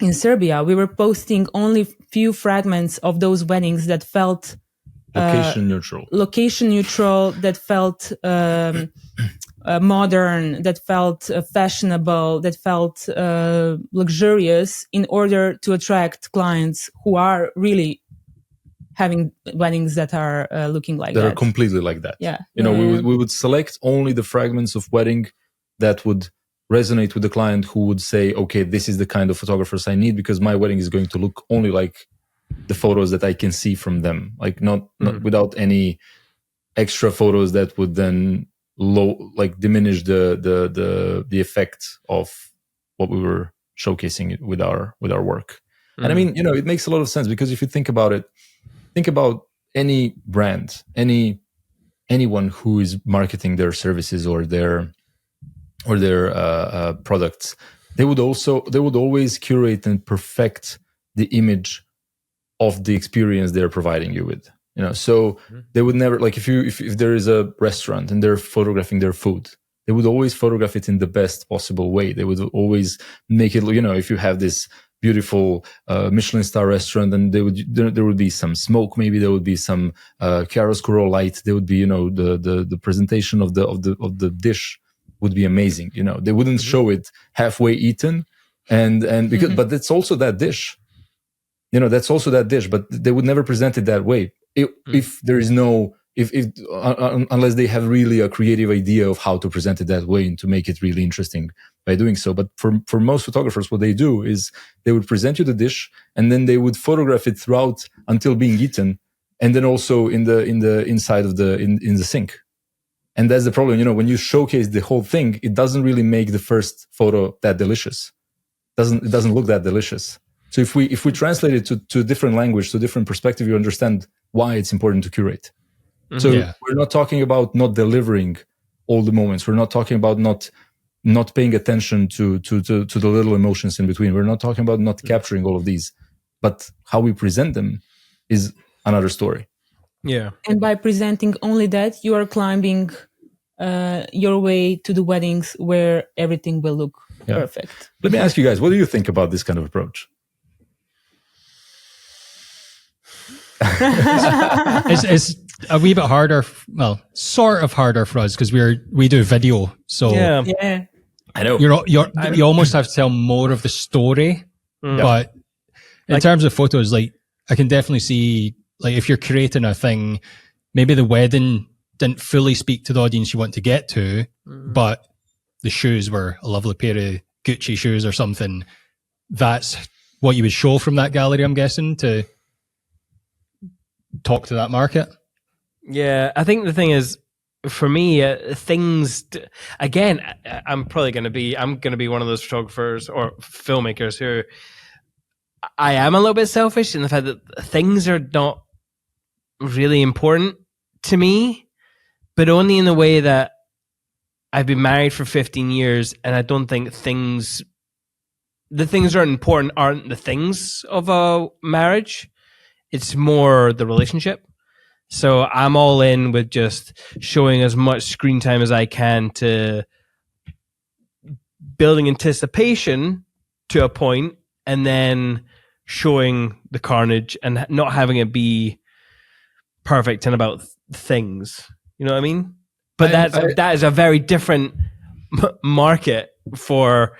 in Serbia, we were posting only few fragments of those weddings that felt location neutral, that felt modern, that felt fashionable, that felt luxurious, in order to attract clients who are really having weddings that are looking like that. That are completely like that. Yeah. We would select only the fragments of wedding that would resonate with the client, who would say, okay, this is the kind of photographers I need, because my wedding is going to look only like the photos that I can see from them, like not without any extra photos that would then diminish the effect of what we were showcasing with our work. And I mean, it makes a lot of sense, because if you think about it, think about any brand, anyone who is marketing their services or their products. They would always curate and perfect the image of the experience they're providing you with. So they would never, like, if there is a restaurant and they're photographing their food, they would always photograph it in the best possible way. They would always make it, if you have this beautiful Michelin star restaurant, and there would be some smoke, maybe there would be some chiaroscuro light, there would be the presentation of the dish would be amazing. They wouldn't show it halfway eaten, and because but that's also that dish. That's also that dish, but they would never present it that way. If there is no, unless they have really a creative idea of how to present it that way and to make it really interesting by doing so. But for most photographers, what they do is they would present you the dish, and then they would photograph it throughout until being eaten, and then also in the inside of in the sink. And that's the problem. When you showcase the whole thing, it doesn't really make the first photo that delicious. It doesn't look that delicious. So if we translate it to a different language, to a different perspective, you understand why it's important to curate. So we're not talking about not delivering all the moments. We're not talking about not paying attention to the little emotions in between. We're not talking about not capturing all of these, but how we present them is another story. Yeah. And by presenting only that, you are climbing your way to the weddings where everything will look perfect. Let me ask you guys, what do you think about this kind of approach? It's a wee bit harder, well, sort of harder for us, because we do video. So Yeah. I know. You almost have to tell more of the story. But in terms of photos, like, I can definitely see, like, if you're creating a thing, maybe the wedding didn't fully speak to the audience you want to get to, but the shoes were a lovely pair of Gucci shoes or something. That's what you would show from that gallery, I'm guessing, to talk to that market. Yeah, I think the thing is, for me, things, again, I'm going to be one of those photographers or filmmakers who I am a little bit selfish in the fact that things are not really important to me, but only in the way that I've been married for 15 years, and I don't think the things that are important aren't the things of a marriage. It's more the relationship. So I'm all in with just showing as much screen time as I can to building anticipation to a point, and then showing the carnage and not having it be perfect and about things. You know what I mean? But that is a very different market for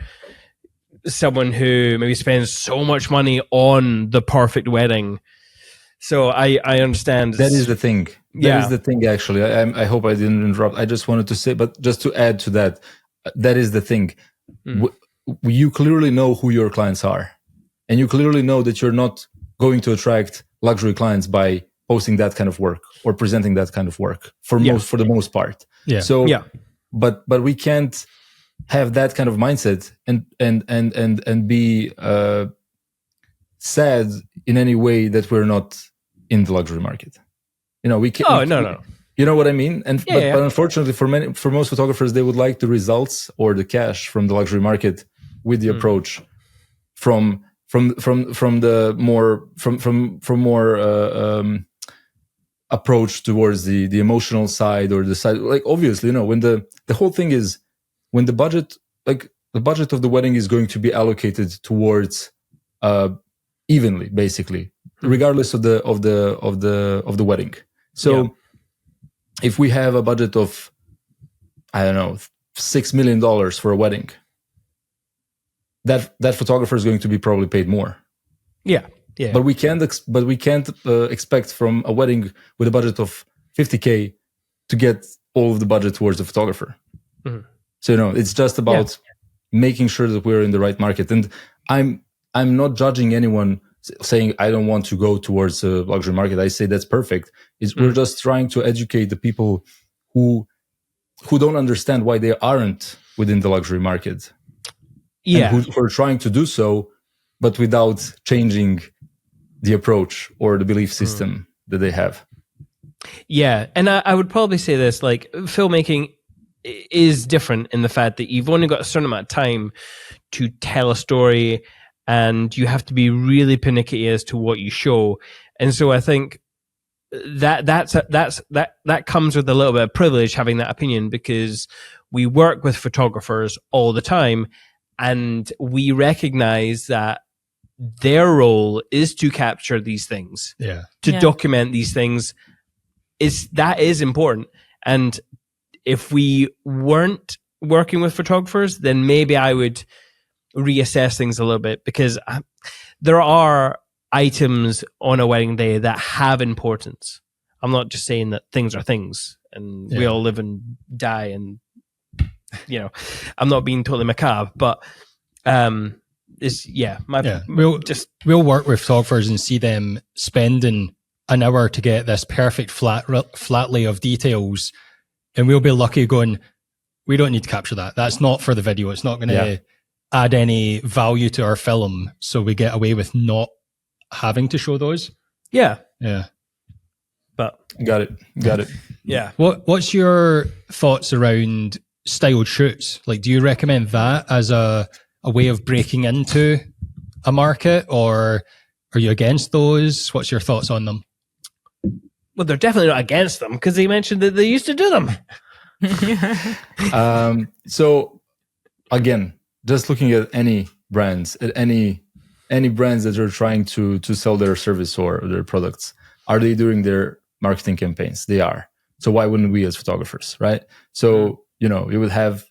someone who maybe spends so much money on the perfect wedding. So I understand. That is the thing. That is the thing, actually. I hope I didn't interrupt. I just wanted to say, but just to add to that, that is the thing. You clearly know who your clients are. And you clearly know that you're not going to attract luxury clients by posting that kind of work or presenting that kind of work for the most part. Yeah. So, but we can't have that kind of mindset and be sad in any way that we're not in the luxury market. We can't. Oh, no. You know what I mean? And but unfortunately, for most photographers, they would like the results or the cash from the luxury market with the approach from the more approach towards the emotional side, or the side, like, obviously, when the whole thing is, when the budget of the wedding is going to be allocated towards evenly, basically, regardless of the wedding. So if we have a budget of, I don't know, $6 million for a wedding, that photographer is going to be probably paid more. Yeah. But we can't expect from a wedding with a budget of $50K to get all of the budget towards the photographer. Mm-hmm. So it's just about making sure that we're in the right market. And I'm not judging anyone saying I don't want to go towards a luxury market. I say that's perfect. We're just trying to educate the people who don't understand why they aren't within the luxury market. Yeah, and who are trying to do so, but without changing the approach or the belief system that they have. Yeah, and I would probably say this, like, filmmaking is different in the fact that you've only got a certain amount of time to tell a story, and you have to be really pernickety as to what you show. And so I think that comes with a little bit of privilege, having that opinion, because we work with photographers all the time, and we recognize that their role is to capture these things, to document these things. That is important. And if we weren't working with photographers, then maybe I would reassess things a little bit, because there are items on a wedding day that have importance. I'm not just saying that things are things and we all live and die, and I'm not being totally macabre, but we'll work with photographers and see them spending an hour to get this perfect flat lay of details, and we'll be lucky going, we don't need to capture that. That's not for the video. It's not going to add any value to our film, so we get away with not having to show those. Yeah. But got it. Yeah. What's your thoughts around styled shoots? Like, do you recommend that as a way of breaking into a market, or are you against those? What's your thoughts on them? Well, they're definitely not against them, because they mentioned that they used to do them. So again, just looking at any brands, any brands that are trying to sell their service or their products, are they doing their marketing campaigns? They are. So why wouldn't we as photographers, right? So, you would have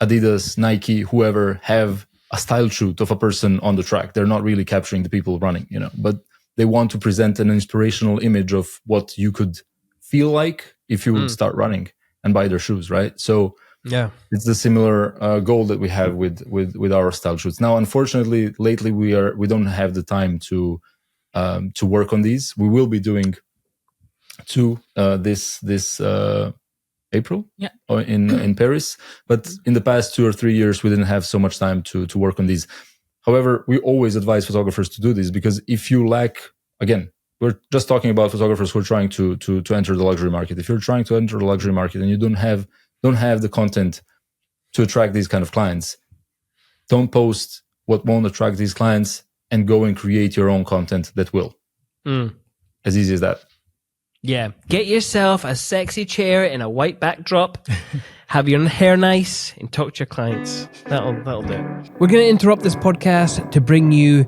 Adidas, Nike, whoever have a style shoot of a person on the track. They're not really capturing the people running, but they want to present an inspirational image of what you could feel like if you would start running and buy their shoes, right? So it's the similar goal that we have with our style shoots. Now, unfortunately, lately we don't have the time to work on these. We will be doing two this April in Paris, but in the past 2 or 3 years we didn't have so much time to work on these. However, we always advise photographers to do this, because if you lack, again, we're just talking about photographers who are trying to enter the luxury market. If you're trying to enter the luxury market and you don't have the content to attract these kind of clients, don't post what won't attract these clients, and go and create your own content that will. As easy as that. Yeah. Get yourself a sexy chair in a white backdrop, have your hair nice, and talk to your clients. That'll do it. We're going to interrupt this podcast to bring you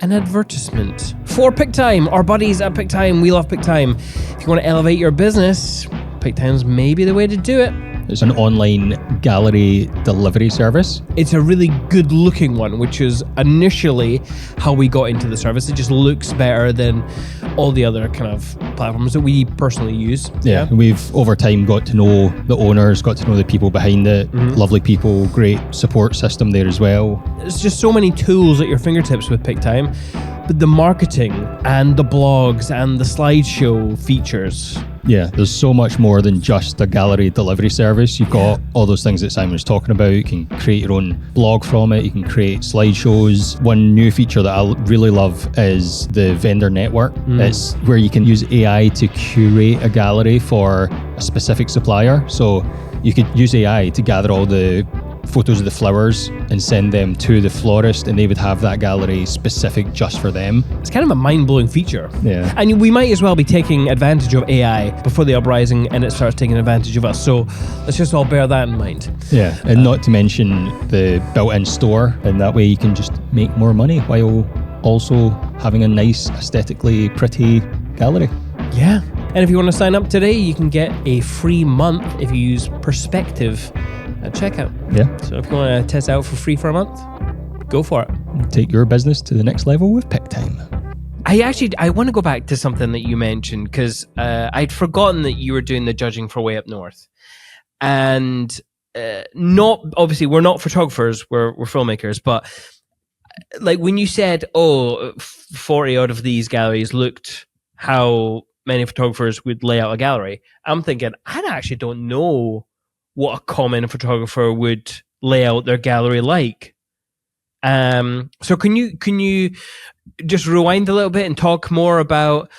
an advertisement for PickTime, our buddies at PickTime. We love PickTime. If you want to elevate your business, PickTime's maybe the way to do it. It's an online gallery delivery service. It's a really good looking one, which is initially how we got into the service. It just looks better than all the other kind of platforms that we personally use. Yeah. We've over time got to know the owners, got to know the people behind it. Lovely people, great support system there as well. There's just so many tools at your fingertips with PickTime, but the marketing and the blogs and the slideshow features. Yeah, there's so much more than just a gallery delivery service. You've got all those things that Simon was talking about. You can create your own blog from it. You can create slideshows. One new feature that I really love is the vendor network. It's where you can use AI to curate a gallery for a specific supplier. So you could use AI to gather all the photos of the flowers and send them to the florist, and they would have that gallery specific just for them. It's kind of a mind-blowing feature. Yeah. And we might as well be taking advantage of AI before the uprising and it starts taking advantage of us. So let's just all bear that in mind. Yeah, and not to mention the built-in store, and that way you can just make more money while also having a nice, aesthetically pretty gallery. Yeah. And if you want to sign up today, you can get a free month if you use Perspective at checkout. Yeah. So if you want to test out for free for a month, go for it. Take your business to the next level with Pick Time. I want to go back to something that you mentioned, because I'd forgotten that you were doing the judging for Way Up North. And not obviously, we're not photographers, we're filmmakers, but like when you said, 40 out of these galleries looked how many photographers would lay out a gallery, I'm thinking, I actually don't know what a common photographer would lay out their gallery like. So can you just rewind a little bit and talk more about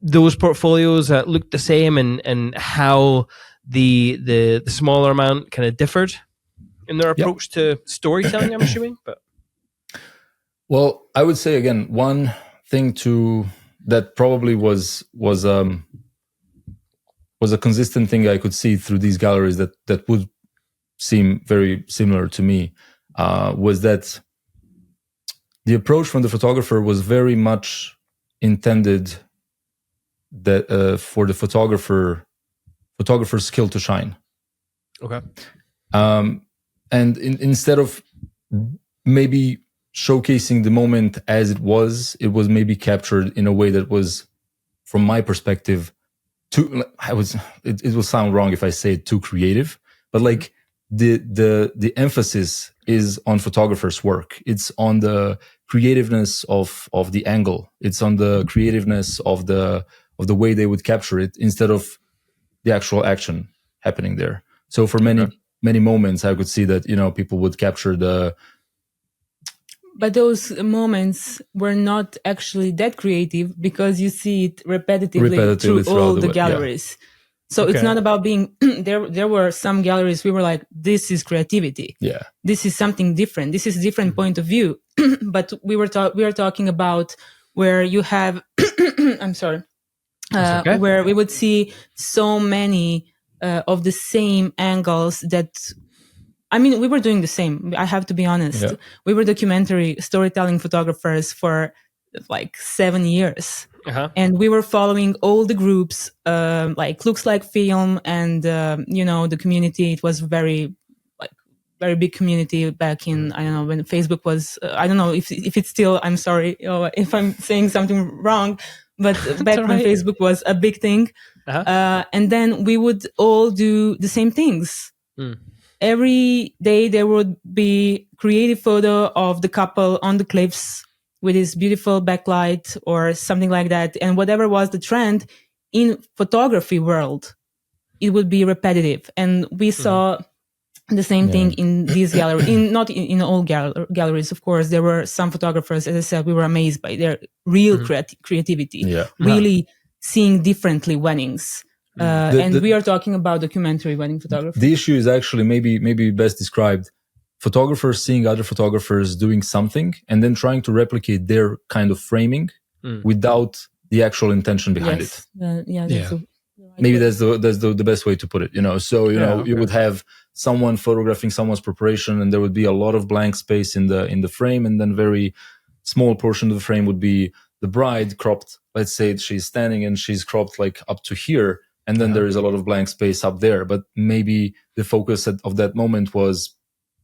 those portfolios that looked the same and how the smaller amount kind of differed in their approach to storytelling, I'm assuming? Well, I would say again, one thing that probably was a consistent thing I could see through these galleries that would seem very similar to me, was that the approach from the photographer was very much intended that for the photographer's skill to shine. Okay. And instead of maybe showcasing the moment as it was maybe captured in a way that was, from my perspective, it will sound wrong if I say it too creative, but like the emphasis is on photographer's work. It's on the creativeness of the angle. It's on the creativeness of the way they would capture it instead of the actual action happening there. So for many moments, I could see that, people would capture But those moments were not actually that creative, because you see it repetitively through all the galleries. Yeah. So it's not about being there were some galleries we were like, this is creativity. Yeah. This is something different. This is a different point of view. But we are talking about where you have I'm sorry. Where we would see so many of the same angles that, we were doing the same. I have to be honest. Yeah. We were documentary storytelling photographers for like 7 years. Uh-huh. And we were following all the groups, like Looks Like Film and, the community. It was very big community back in, I don't know, when Facebook was, I don't know if it's still, I'm sorry if I'm saying something wrong, but back when Facebook was a big thing. Uh-huh. And then we would all do the same things. Mm. Every day there would be creative photo of the couple on the cliffs with this beautiful backlight or something like that. And whatever was the trend in photography world, it would be repetitive. And we saw the same thing in these galleries, not in all galleries, of course. There were some photographers, as I said, we were amazed by their real creativity, really seeing differently weddings. And we are talking about documentary wedding photography. The issue is actually maybe best described: photographers seeing other photographers doing something and then trying to replicate their kind of framing without the actual intention behind it. Maybe that's the best way to put it. So you would have someone photographing someone's preparation, and there would be a lot of blank space in the frame, and then very small portion of the frame would be the bride cropped. Let's say she's standing and she's cropped like up to here, and then there is a lot of blank space up there. But maybe the focus of that moment was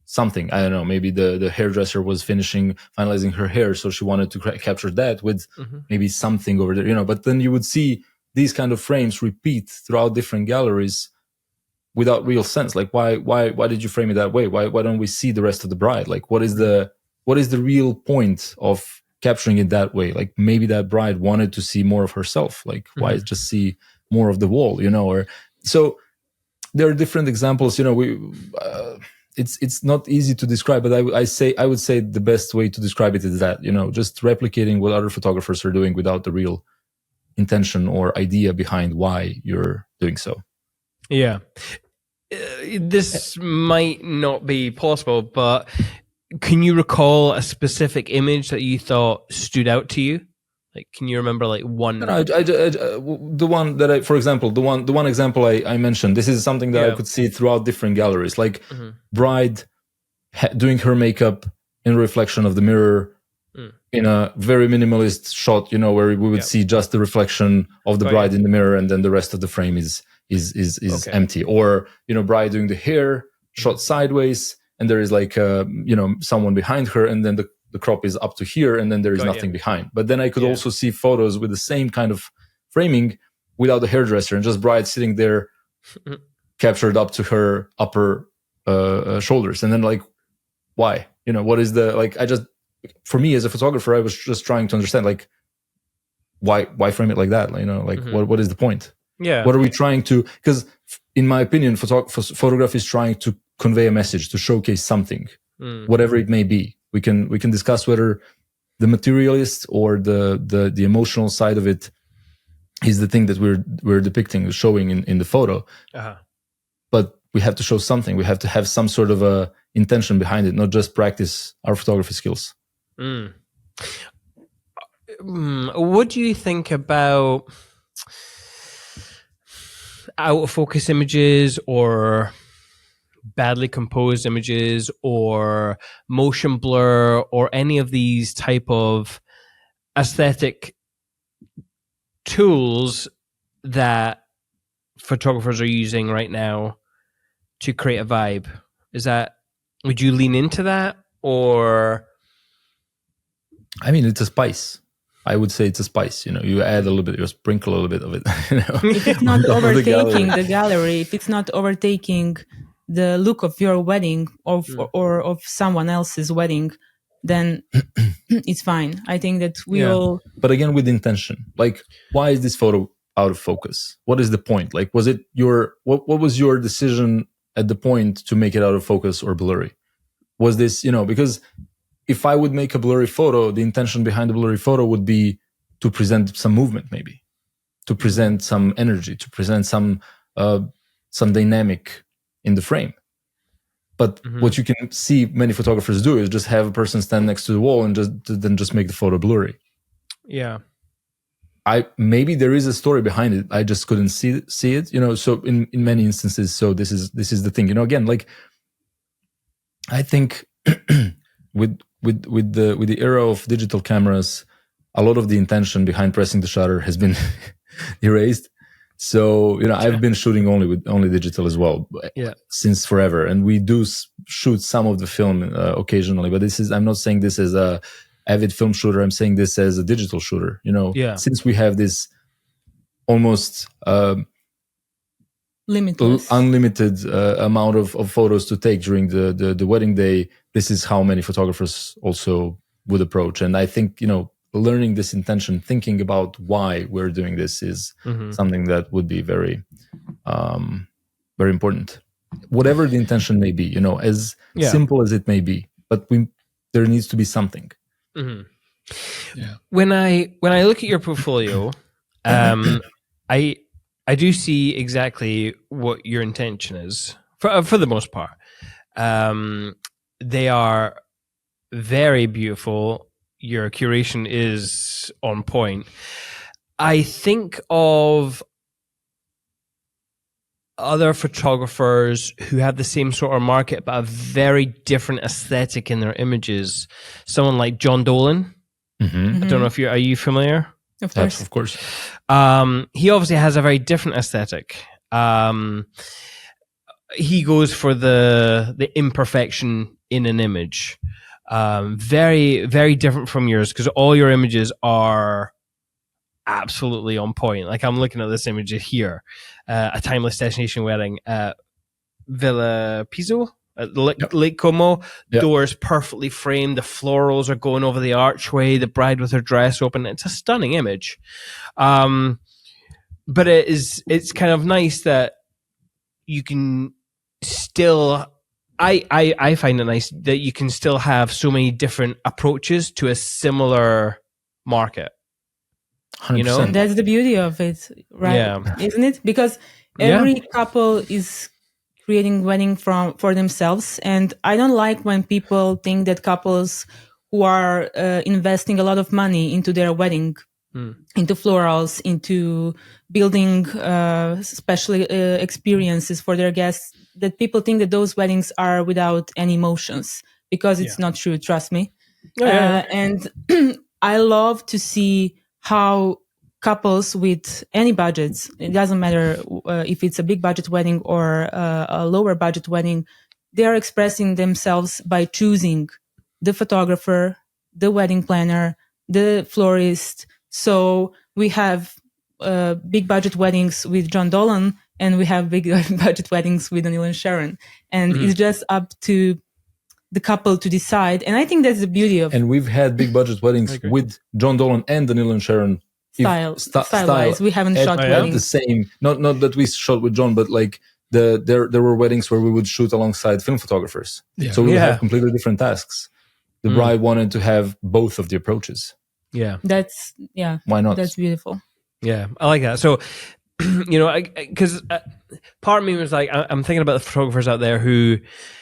something, I don't know, maybe the hairdresser was finalizing her hair, so she wanted to capture that with maybe something over there, but then you would see these kind of frames repeat throughout different galleries without real sense. Like, why did you frame it that way? Why don't we see the rest of the bride? Like, what is the real point of capturing it that way? Like, maybe that bride wanted to see more of herself. Like, why just see more of the wall, or so there are different examples, it's not easy to describe, but I would say the best way to describe it is that, just replicating what other photographers are doing without the real intention or idea behind why you're doing so. Yeah. This might not be possible, but can you recall a specific image that you thought stood out to you? Like, can you remember like one? No, the one that for example, the one example I mentioned, this is something that I could see throughout different galleries, like bride doing her makeup in reflection of the mirror, in a very minimalist shot, where we would see just the reflection of the bride in the mirror, and then the rest of the frame is empty. Or bride doing the hair shot sideways, and there is like someone behind her, and then the crop is up to here, and then there is nothing behind. But then I could also see photos with the same kind of framing without the hairdresser, and just bride sitting there captured up to her upper shoulders. And then like, why? What is the, like, for me as a photographer, I was just trying to understand, like, why frame it like that? What is the point? Yeah. What are we trying to, because in my opinion, photography is trying to convey a message, to showcase something, whatever it may be. We can discuss whether the materialist or the emotional side of it is the thing that we're depicting, showing in the photo. But we have to show something. We have to have some sort of a intention behind it, not just practice our photography skills. What do you think about out of focus images, or badly composed images, or motion blur, or any of these type of aesthetic tools that photographers are using right now to create a vibe? Would you lean into that, or? I mean, it's a spice. I would say it's a spice. You add a little bit, you sprinkle a little bit of it. If it's not overtaking the gallery, if it's not overtaking the look of your wedding or of someone else's wedding, then it's fine. I think that we all. But again, with intention, like, why is this photo out of focus? What is the point? Like, was it what was your decision at the point to make it out of focus or blurry? Was this, because if I would make a blurry photo, the intention behind the blurry photo would be to present some movement, maybe to present some energy, to present some dynamic in the frame. But what you can see many photographers do is just have a person stand next to the wall and just make the photo blurry. Yeah. Maybe there is a story behind it. I just couldn't see it, so in many instances. So this is the thing, again, like, I think with the era of digital cameras, a lot of the intention behind pressing the shutter has been erased. So, I've been shooting only digital as well, since forever. And we do shoot some of the film occasionally, but I'm not saying this as a avid film shooter. I'm saying this as a digital shooter, since we have this almost unlimited amount of photos to take during the wedding day. This is how many photographers also would approach. And I think, learning this intention, thinking about why we're doing this is something that would be very, very important. Whatever the intention may be, as simple as it may be, but there needs to be something. When I look at your portfolio, I do see exactly what your intention is for the most part. They are very beautiful. Your curation is on point. I think of other photographers who have the same sort of market, but a very different aesthetic in their images. Someone like John Dolan. I don't know if are you familiar? Of course. Of course. He obviously has a very different aesthetic. He goes for the imperfection in an image. Very, very different from yours, because all your images are absolutely on point. Like, I'm looking at this image here, a timeless destination wedding at Villa Pizzo at Lake Como. Doors perfectly framed. The florals are going over the archway. The bride with her dress open. It's a stunning image. But it's kind of nice that you can still. I find it nice that you can still have so many different approaches to a similar market. 100%. That's the beauty of it, right? Yeah. Isn't it? Because every couple is creating wedding for themselves, and I don't like when people think that couples who are investing a lot of money into their wedding, into florals, into building special experiences for their guests, that people think that those weddings are without any emotions, because it's not true. Trust me. And I love to see how couples with any budgets, it doesn't matter if it's a big budget wedding or a lower budget wedding, they are expressing themselves by choosing the photographer, the wedding planner, the florist. So we have big budget weddings with John Dolan, and we have big budget weddings with Danilo Sharon. And it's just up to the couple to decide. And I think that's the beauty of And we've had big budget weddings with John Dolan and Danilo and Sharon. style-wise. We haven't shot weddings. The same. Not that we shot with John, but like there were weddings where we would shoot alongside film photographers. Yeah. So we would have completely different tasks. The bride wanted to have both of the approaches. Yeah. Why not? That's beautiful. Yeah, I like that. So, because part of me was like, I'm thinking about the photographers out there who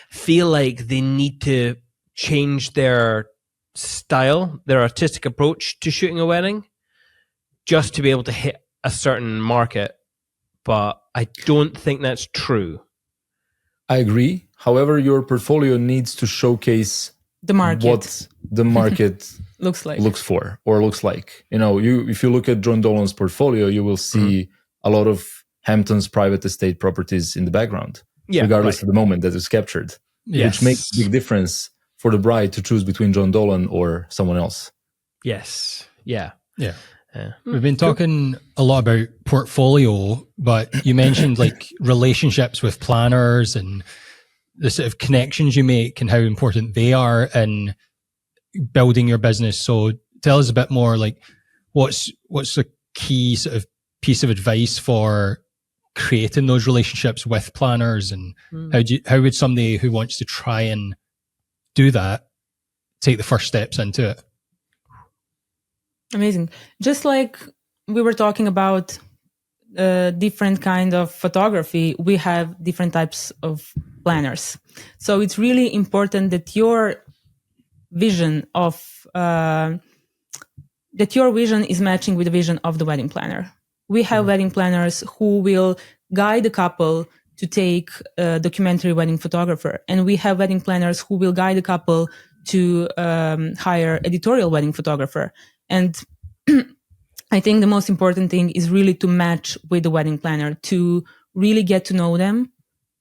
feel like they need to change their style, their artistic approach to shooting a wedding just to be able to hit a certain market. But I don't think that's true. I agree. However, your portfolio needs to showcase The market. what the market looks like. looks like. If you look at John Dolan's portfolio, you will see a lot of Hampton's private estate properties in the background, regardless of the moment that it's captured, which makes a big difference for the bride to choose between John Dolan or someone else. Yes. Yeah. Yeah. We've been talking a lot about portfolio, but you mentioned like relationships with planners and the sort of connections you make and how important they are in building your business. So tell us a bit more, like what's the key sort of piece of advice for creating those relationships with planners, and how would somebody who wants to try and do that take the first steps into it? Amazing. Just like we were talking about different kind of photography, we have different types of planners. So it's really important that your vision is matching with the vision of the wedding planner. We have wedding planners who will guide the couple to take a documentary wedding photographer, and we have wedding planners who will guide the couple to hire editorial wedding photographer. And I think the most important thing is really to match with the wedding planner, to really get to know them,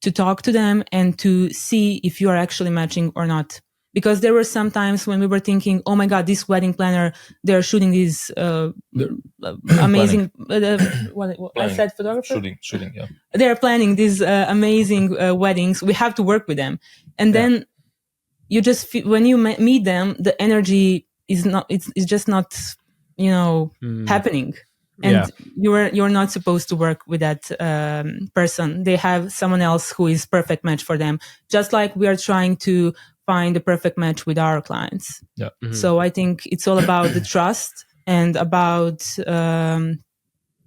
to talk to them, and to see if you are actually matching or not. Because there were some times when we were thinking, oh my God, this wedding planner, they're shooting these amazing, I said photographer? Shooting, yeah. They're planning these amazing weddings. We have to work with them. And then you just, when you meet them, the energy is not, it's just not, happening. And you're not supposed to work with that person. They have someone else who is perfect match for them. Just like we are trying to find the perfect match with our clients. Yeah. Mm-hmm. So I think it's all about the trust and about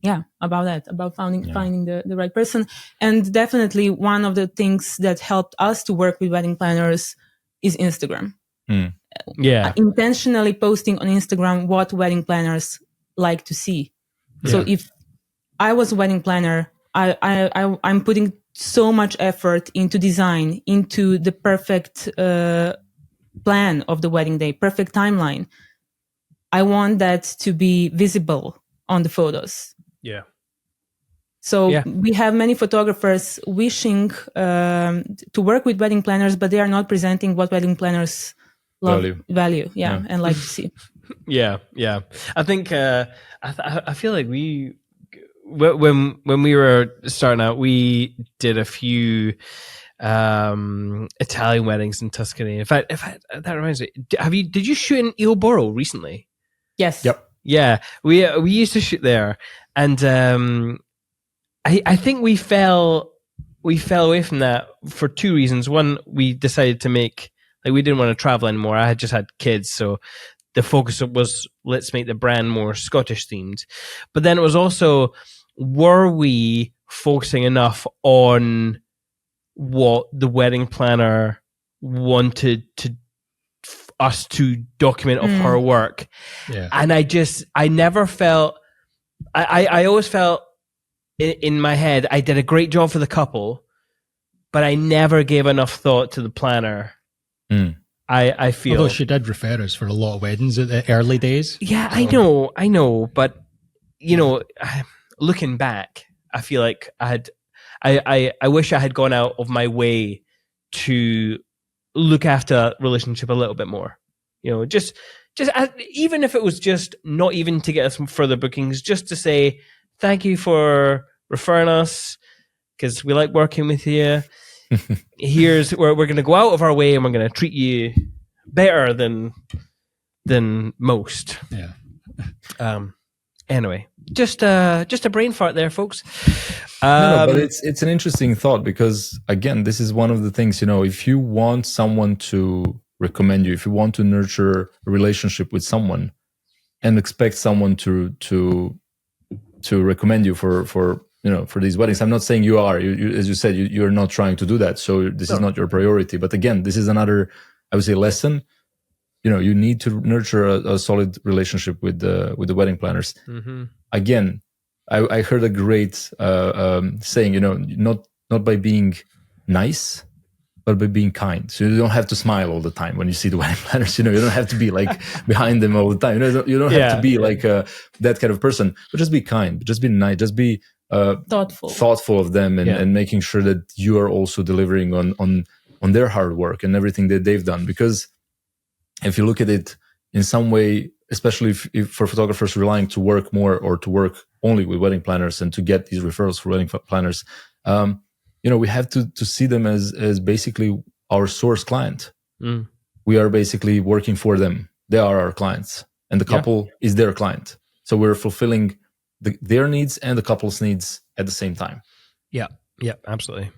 finding the right person. And definitely one of the things that helped us to work with wedding planners is Instagram. Intentionally posting on Instagram what wedding planners like to see. So if I was a wedding planner, I'm putting so much effort into design, into the perfect plan of the wedding day, perfect timeline. I want that to be visible on the photos. Yeah. So we have many photographers wishing to work with wedding planners, but they are not presenting what wedding planners value, and like to see. Yeah. I think I feel like when we were starting out, we did a few Italian weddings in Tuscany. In fact, that reminds me, did you shoot in Il Boro recently? Yes. Yep. Yeah, we used to shoot there, and I think we fell away from that for two reasons. One, we decided to we didn't want to travel anymore. I had just had kids, so the focus was, let's make the brand more Scottish themed. But then it was also, were we focusing enough on what the wedding planner wanted us to document of her work? Yeah. And I never felt, I always felt in my head, I did a great job for the couple, but I never gave enough thought to the planner I feel. Although she did refer us for a lot of weddings at the early days. Yeah, I know, but looking back, I feel like I wish I had gone out of my way to look after a relationship a little bit more. Just even if it was just not even to get us some further bookings, just to say thank you for referring us because we like working with you. Here's where we're going to go out of our way and we're going to treat you better than most. Yeah. Anyway, just a brain fart there, folks. No, but it's an interesting thought because again, this is one of the things, if you want someone to recommend you, if you want to nurture a relationship with someone and expect someone to recommend you for these weddings. I'm not saying you are, as you said, you're not trying to do that. So this is not your priority. But again, this is another, I would say, lesson. You need to nurture a solid relationship with the wedding planners. Mm-hmm. Again, I heard a great saying, not by being nice, but by being kind. So you don't have to smile all the time when you see the wedding planners. You don't have to be like behind them all the time. You don't have to be like that kind of person. But just be kind. Just be nice. Just be thoughtful of them, and making sure that you are also delivering on their hard work and everything that they've done. Because if you look at it in some way, especially if for photographers relying to work more or to work only with wedding planners and to get these referrals for wedding planners, we have to see them as basically our source client. Mm. We are basically working for them. They are our clients, and the couple is their client. So we're fulfilling their needs and the couple's needs at the same time. Yeah, absolutely.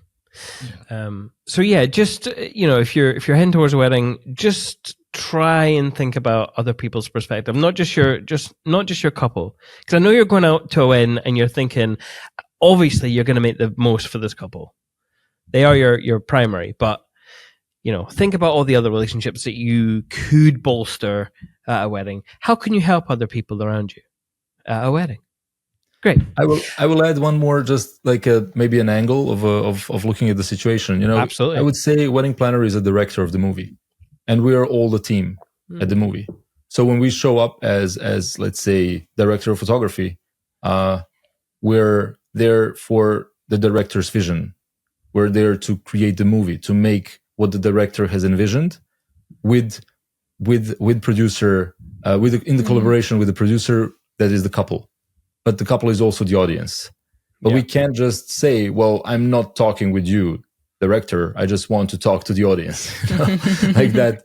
Yeah. Just if you're heading towards a wedding, just try and think about other people's perspective, not just your couple. Because I know you're going out to a wedding and you're thinking, obviously, you're going to make the most for this couple. They are your primary, but think about all the other relationships that you could bolster at a wedding. How can you help other people around you at a wedding? Great. I will add one more, just like maybe an angle of looking at the situation. Absolutely. I would say wedding planner is a director of the movie, and we are all the team at the movie. So when we show up as let's say director of photography, we're there for the director's vision. We're there to create the movie, to make what the director has envisioned with producer, in the collaboration with the producer that is the couple. But the couple is also the audience. But we can't just say, well, I'm not talking with you, director. I just want to talk to the audience. Like that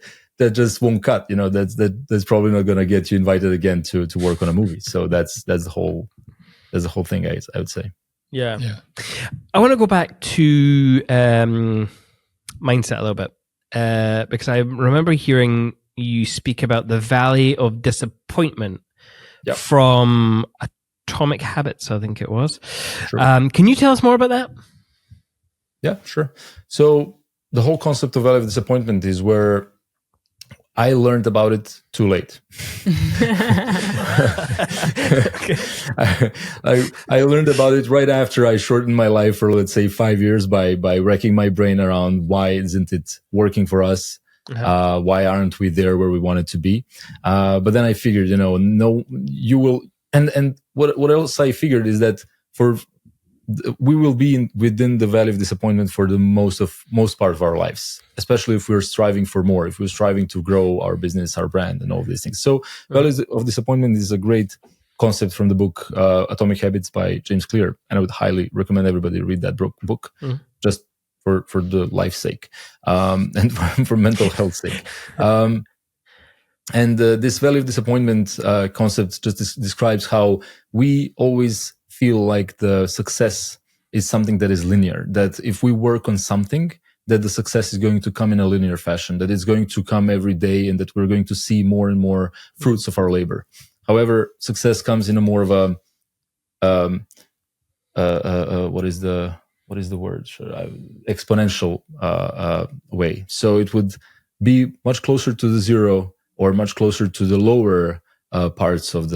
just won't cut. That's probably not going to get you invited again to work on a movie. So that's the whole thing, I would say. Yeah. I want to go back to mindset a little bit because I remember hearing you speak about the valley of disappointment from Atomic Habits, I think it was. Sure. Can you tell us more about that? Yeah, sure. So the whole concept of valley of disappointment is where I learned about it too late. I learned about it right after I shortened my life for, let's say, 5 years by wrecking my brain around why isn't it working for us? Uh-huh. Why aren't we there where we wanted to be? But then I figured, no, you will. And what else I figured is that we will be within the valley of disappointment for the most part of our lives, especially if we're striving for more, if we're striving to grow our business, our brand, and all these things. So valley of disappointment is a great concept from the book Atomic Habits by James Clear, and I would highly recommend everybody read that book just for the life's sake and for mental health sake. And this valley of disappointment concept just describes how we always feel like the success is something that is linear, that if we work on something, that the success is going to come in a linear fashion, that it's going to come every day, and that we're going to see more and more fruits of our labor. However, success comes in a more of a what is the word? Exponential way. So it would be much closer to the zero, or much closer to the lower parts of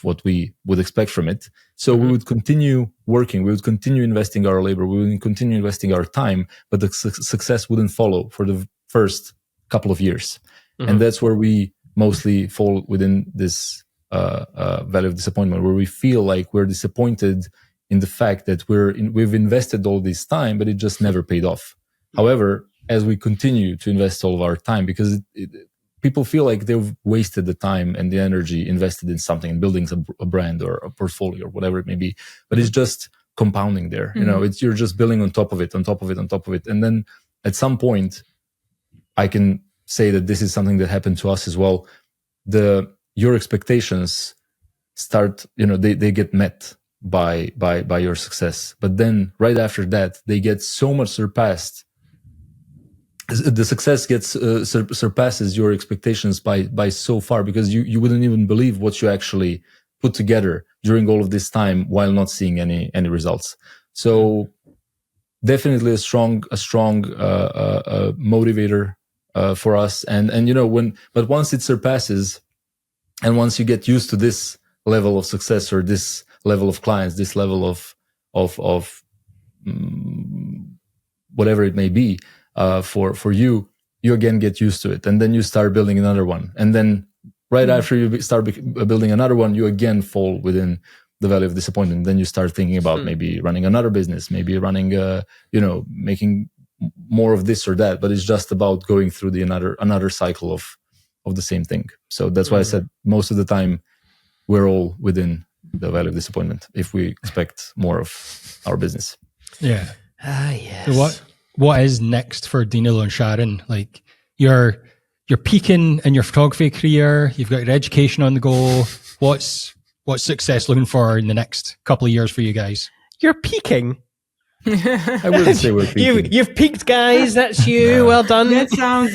what we would expect from it. So we would continue working, we would continue investing our labor, we would continue investing our time, but the success wouldn't follow for the first couple of years. And that's where we mostly fall within this value of disappointment, where we feel like we're disappointed in the fact that we've invested all this time, but it just never paid off. However, as we continue to invest all of our time, because people feel like they've wasted the time and the energy invested in something, building a brand or a portfolio or whatever it may be, but it's just compounding there. You know, you're just building on top of it, on top of it, on top of it. And then at some point, I can say that this is something that happened to us as well. Your expectations start, they get met by your success. But then right after that, they get so much surpassed. The success gets surpasses your expectations by so far, because you wouldn't even believe what you actually put together during all of this time while not seeing any results. So definitely a strong motivator for us. But once it surpasses, and once you get used to this level of success or this level of clients, this level of whatever it may be, for you again get used to it, and then you start building another one, and then right after you start building another one, you again fall within the valley of disappointment. Then you start thinking about maybe running another business, maybe running making more of this or that, but it's just about going through another cycle of the same thing. So that's why I said most of the time we're all within the valley of disappointment if we expect more of our business. Yeah. Yes. So what is next for Danilo and Sharon? Like you're peaking in your photography career, you've got your education on the go. What's success looking for in the next couple of years for you guys? You're peaking. I wouldn't say we're peaking. You've peaked, guys. That's you. Well done. That sounds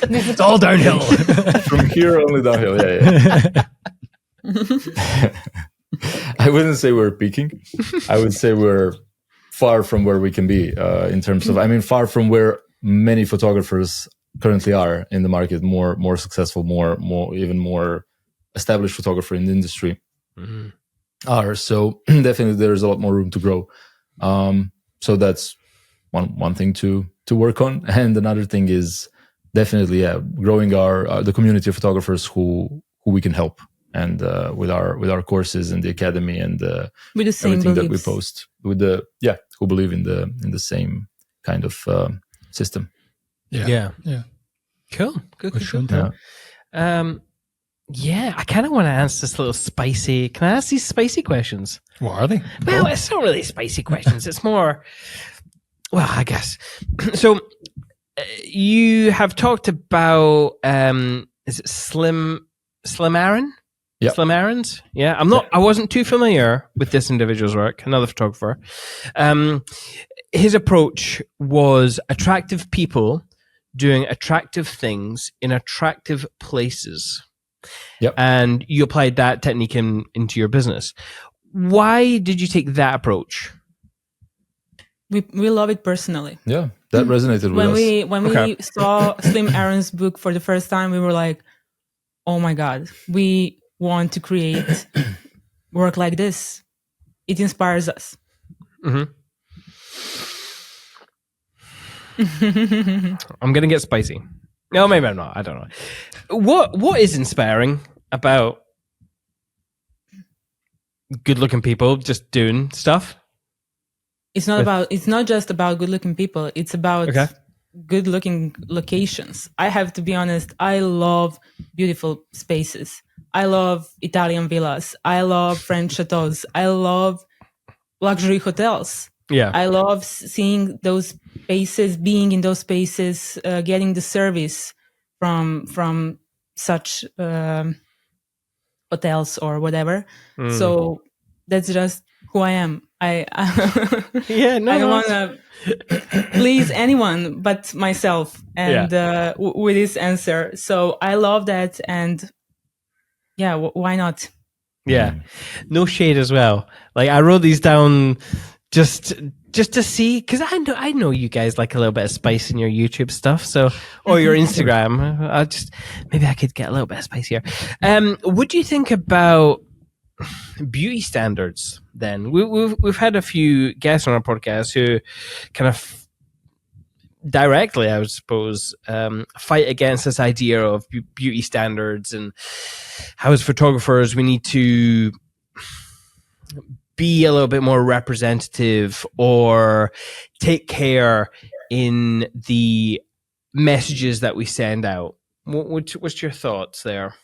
It's all downhill. From here, only downhill. Yeah. I wouldn't say we're peaking. I would say we're far from where we can be in terms of, far from where many photographers currently are in the market, more successful, even more established photographer in the industry are. So definitely there's a lot more room to grow. So that's one thing to work on. And another thing is definitely growing the community of photographers who we can help, and with our courses and the academy and with the same everything beliefs that we post with who believe in the same kind of system. Yeah. Cool. Good. Yeah. Yeah, I kind of want to ask this little spicy. Can I ask these spicy questions? What are they? Well, it's not really spicy questions. It's more, well, I guess. So you have talked about, is it Slim Aaron? Yep. Slim Aaron's? Yeah. I wasn't too familiar with this individual's work, another photographer. His approach was attractive people doing attractive things in attractive places. Yep. And you applied that technique into your business. Why did you take that approach? we love it personally. Yeah, that resonated with us. When we saw Slim Aaron's book for the first time, we were like, oh my God, we want to create work like this. It inspires us. Mm-hmm. I'm going to get spicy. No, maybe I'm not. I don't know. What is inspiring about good-looking people just doing stuff? It's not just about good-looking people. It's about good-looking locations. I have to be honest. I love beautiful spaces. I love Italian villas. I love French chateaus. I love luxury hotels. Yeah. I love seeing those spaces, being in those spaces, getting the service from such hotels or whatever. So that's just who I am. I don't want to please anyone but myself, and with this answer. So I love that, and why not? Yeah, no shade as well. Like I wrote these down just to see, because I know you guys like a little bit of spice in your YouTube stuff, so or your Instagram. Maybe I could get a little bit of spice here. What do you think about beauty standards? Then we've had a few guests on our podcast who kind of directly, I would suppose, fight against this idea of beauty standards and how, as photographers, we need to be a little bit more representative or take care in the messages that we send out. What's your thoughts there?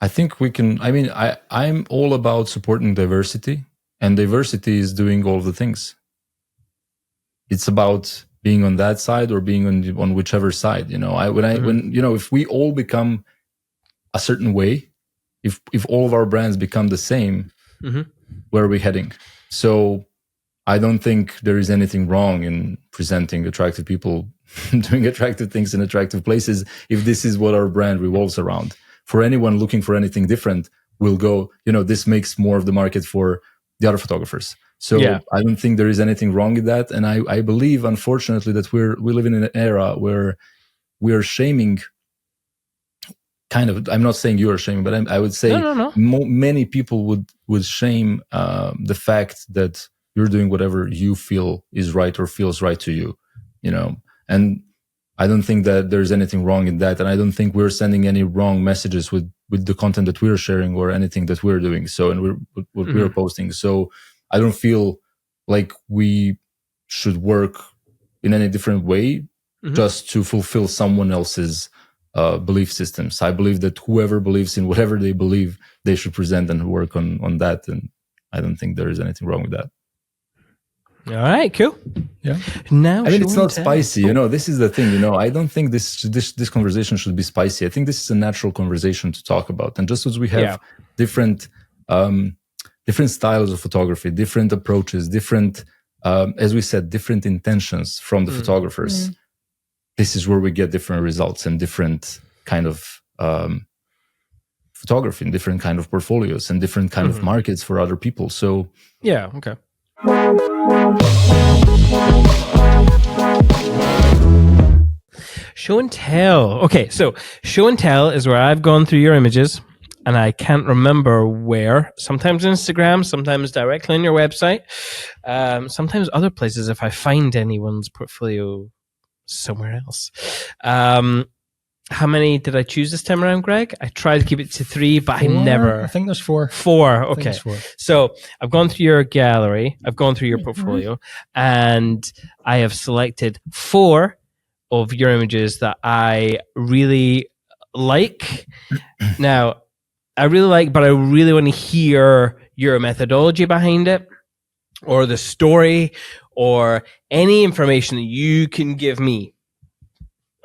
I think we can. I mean, I'm all about supporting diversity, and diversity is doing all the things. It's about being on that side or being on whichever side. When if we all become a certain way, if all of our brands become the same, where are we heading? So I don't think there is anything wrong in presenting attractive people doing attractive things in attractive places if this is what our brand revolves around. For anyone looking for anything different, we'll go, this makes more of the market for the other photographers. So I don't think there is anything wrong with that. And I believe, unfortunately, that we live in an era where we are shaming kind of, I'm not saying you are shaming, but I would say No. Many people would shame the fact that you're doing whatever you feel is right or feels right to you, and I don't think that there's anything wrong in that. And I don't think we're sending any wrong messages with the content that we're sharing or anything that we're doing. So, and we're posting. So I don't feel like we should work in any different way just to fulfill someone else's belief systems. I believe that whoever believes in whatever they believe, they should present and work on that. And I don't think there is anything wrong with that. All right, cool. Yeah. Now, I mean, it's not spicy. This is the thing. I don't think this conversation should be spicy. I think this is a natural conversation to talk about. And just as we have different styles of photography, different approaches, different, as we said, different intentions from the photographers. This is where we get different results and different kind of photography and different kind of portfolios and different kind of markets for other people. So yeah, okay. Show and tell. Okay, so show and tell is where I've gone through your images and I can't remember where. Sometimes Instagram, sometimes directly on your website, sometimes other places if I find anyone's portfolio somewhere else. How many did I choose this time around, Greg? I tried to keep it to 3, but 4? I never. I think there's 4. 4. Okay. There's 4. So I've gone through your gallery. I've gone through your portfolio, and I have selected 4 of your images that I really like. Now, I really like, but I really want to hear your methodology behind it, or the story, or any information that you can give me.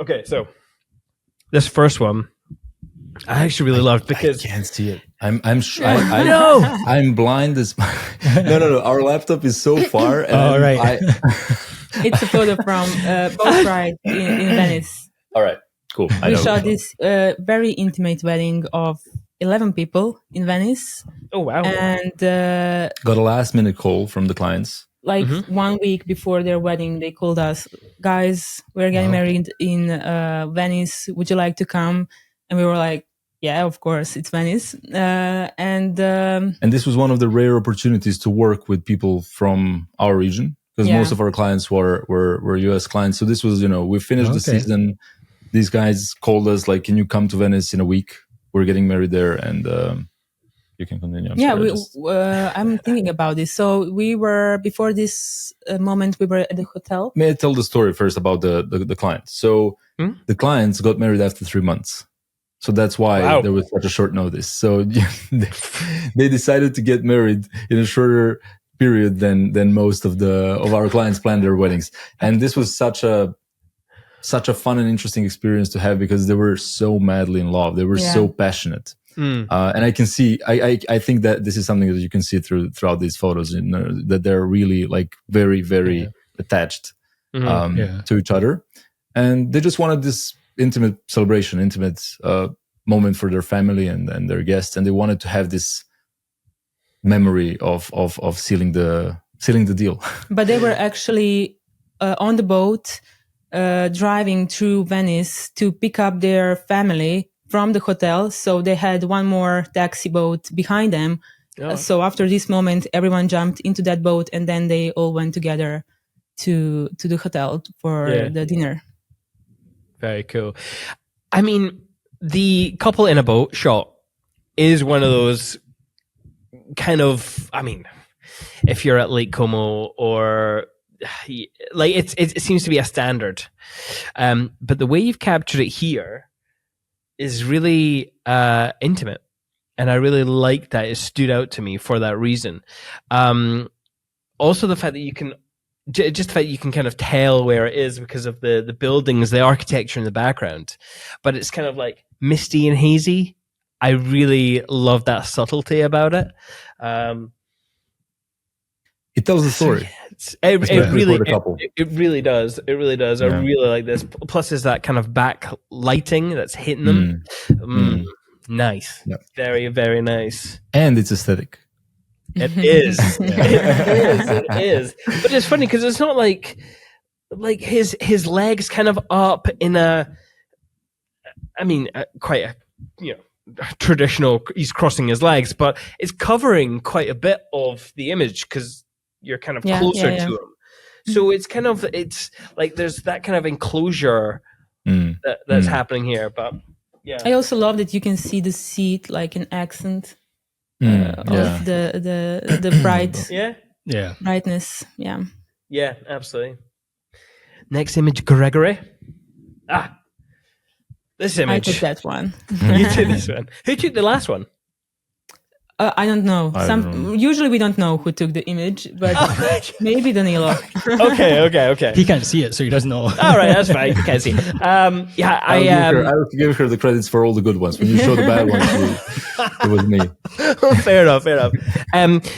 Okay, so this first one, I actually really loved because I can't see it. I'm blind as no. Our laptop is so far. And right. It's a photo from boat ride in Venice. All right, cool. We shot this very intimate wedding of 11 people in Venice. Oh wow! And got a last minute call from the clients. Like 1 week before their wedding, they called us, guys, we're getting married in Venice. Would you like to come? And we were like, yeah, of course, it's Venice. And this was one of the rare opportunities to work with people from our region, because most of our clients were US clients. So this was, we finished the season. These guys called us like, can you come to Venice in a week? We're getting married there. And you can continue. I'm thinking about this. So we were, before this moment, we were at the hotel. May I tell the story first about the client? So the clients got married after 3 months. So that's why there was such a short notice. So they decided to get married in a shorter period than most of our clients planned their weddings. And this was such a fun and interesting experience to have, because they were so madly in love. They were so passionate. And I can see, I think that this is something that you can see throughout these photos, that they're really like very, very attached to each other. And they just wanted this intimate celebration, intimate moment for their family and their guests. And they wanted to have this memory of sealing the deal. But they were actually on the boat, driving through Venice to pick up their family from the hotel. So they had one more taxi boat behind them. So after this moment, everyone jumped into that boat, and then they all went together to the hotel for the dinner. Very cool. I mean, the couple in a boat shot is one of those kind of, I mean, if you're at Lake Como or like it seems to be a standard. But the way you've captured it here is really intimate. And I really like that. It stood out to me for that reason. Also the fact that you can just the fact you can kind of tell where it is because of the buildings, the architecture in the background, but it's kind of like misty and hazy. I really love that subtlety about it. It tells the story. It really does. It really does. Yeah. I really like this. Plus, there's that kind of backlighting that's hitting them. Nice. Yep. Very, very nice. And it's aesthetic. It is. It is. But it's funny because it's not like his legs kind of up in a. I mean, quite a traditional. He's crossing his legs, but it's covering quite a bit of the image because you're kind of closer to him. So it's like there's that kind of enclosure that's happening here. But yeah, I also love that you can see the seat like an accent. Of the bright brightness. Yeah, absolutely. Next image, Gregory. This image. I took that one. You took this one. Who took the last one? I don't know. Usually we don't know who took the image, but maybe Danilo. Okay. He can't see it, so he doesn't know. All right, that's fine. You can't see. I will give her the credits for all the good ones. When you show the bad ones, it was me. Fair enough.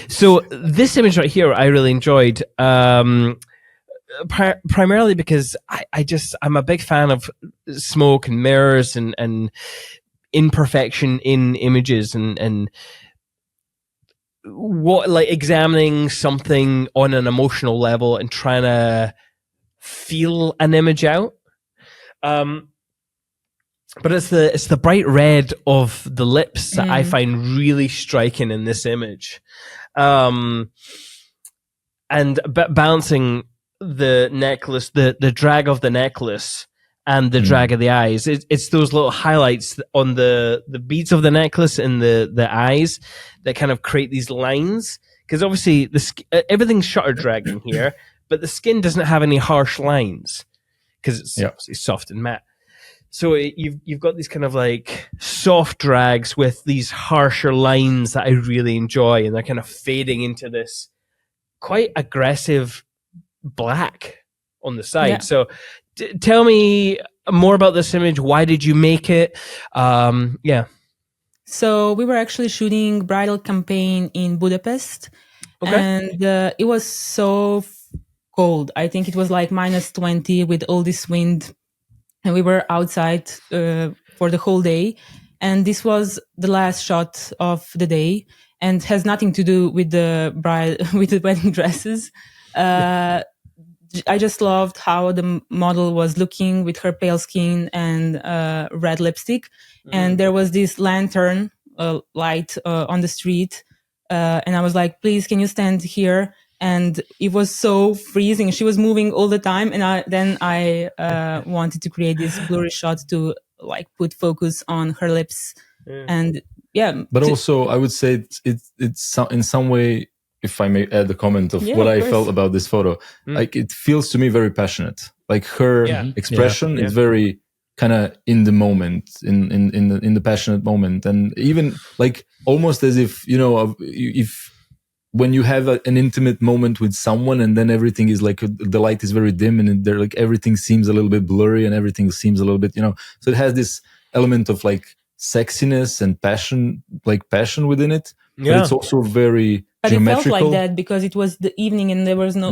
So this image right here, I really enjoyed. Primarily because I'm a big fan of smoke and mirrors and imperfection in images and what, like, examining something on an emotional level and trying to feel an image out. But it's the bright red of the lips that I find really striking in this image, and balancing the necklace, the drag of the necklace and the drag of the eyes. It's those little highlights on the beads of the necklace and the eyes that kind of create these lines. Because obviously everything's shutter dragging here, but the skin doesn't have any harsh lines because it's obviously soft and matte. So you've got these kind of like soft drags with these harsher lines that I really enjoy, and they're kind of fading into this quite aggressive black on the side. Yeah. So tell me more about this image. Why did you make it? So we were actually shooting bridal campaign in Budapest, and it was so cold. I think it was like -20 with all this wind, and we were outside for the whole day. And this was the last shot of the day, and has nothing to do with the with the wedding dresses. I just loved how the model was looking with her pale skin and red lipstick. And there was this lantern light on the street. And I was like, please, can you stand here? And it was so freezing. She was moving all the time. And I wanted to create this blurry shot to like put focus on her lips. And But also I would say it's in some way, if I may add a comment of what I felt about this photo, like it feels to me very passionate. Like her expression is very kind of in the moment, in the passionate moment, and even like almost as if if when you have an intimate moment with someone, and then everything is like the light is very dim, and they're like everything seems a little bit blurry, and everything seems a little bit So it has this element of like sexiness and passion within it, but it's also very. But it felt like that because it was the evening and there was no,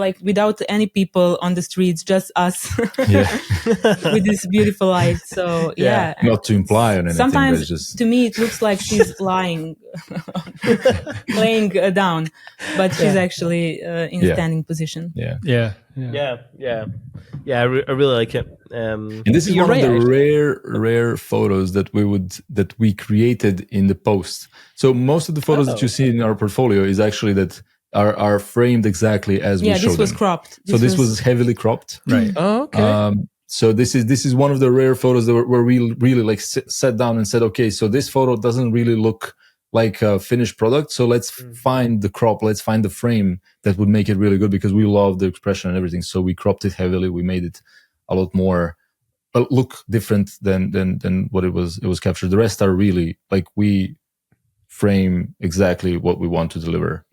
like without any people on the streets, just us with this beautiful light. So not to imply on anything. Sometimes but just... to me it looks like she's lying, laying down, but she's actually in standing position. I really like it. And this is one of the rare photos that we created in the post. So most of the photos that you see in our portfolio is actually that are framed exactly as we Yeah, showed this was them. cropped. So this was heavily cropped. Right. Oh, okay. So this is one of the rare photos where we really like sat down and said, okay, so this photo doesn't really look like a finished product. So let's find the crop, let's find the frame that would make it really good, because we love the expression and everything. So we cropped it heavily. We made it a lot more look different than what it was captured. The rest are really like we frame exactly what we want to deliver.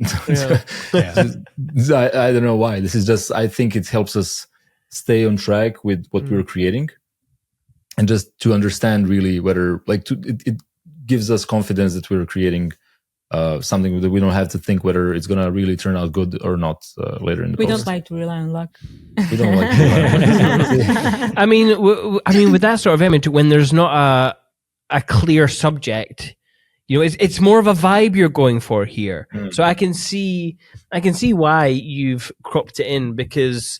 I don't know why. This is just, I think it helps us stay on track with what we're creating, and just to understand really whether like it gives us confidence that we're creating something that we don't have to think whether it's gonna really turn out good or not later in the We process. don't like to rely on luck. We don't like to I mean, with that sort of image, when there's not a clear subject, you know, it's more of a vibe you're going for here. So I can see why you've cropped it in, because,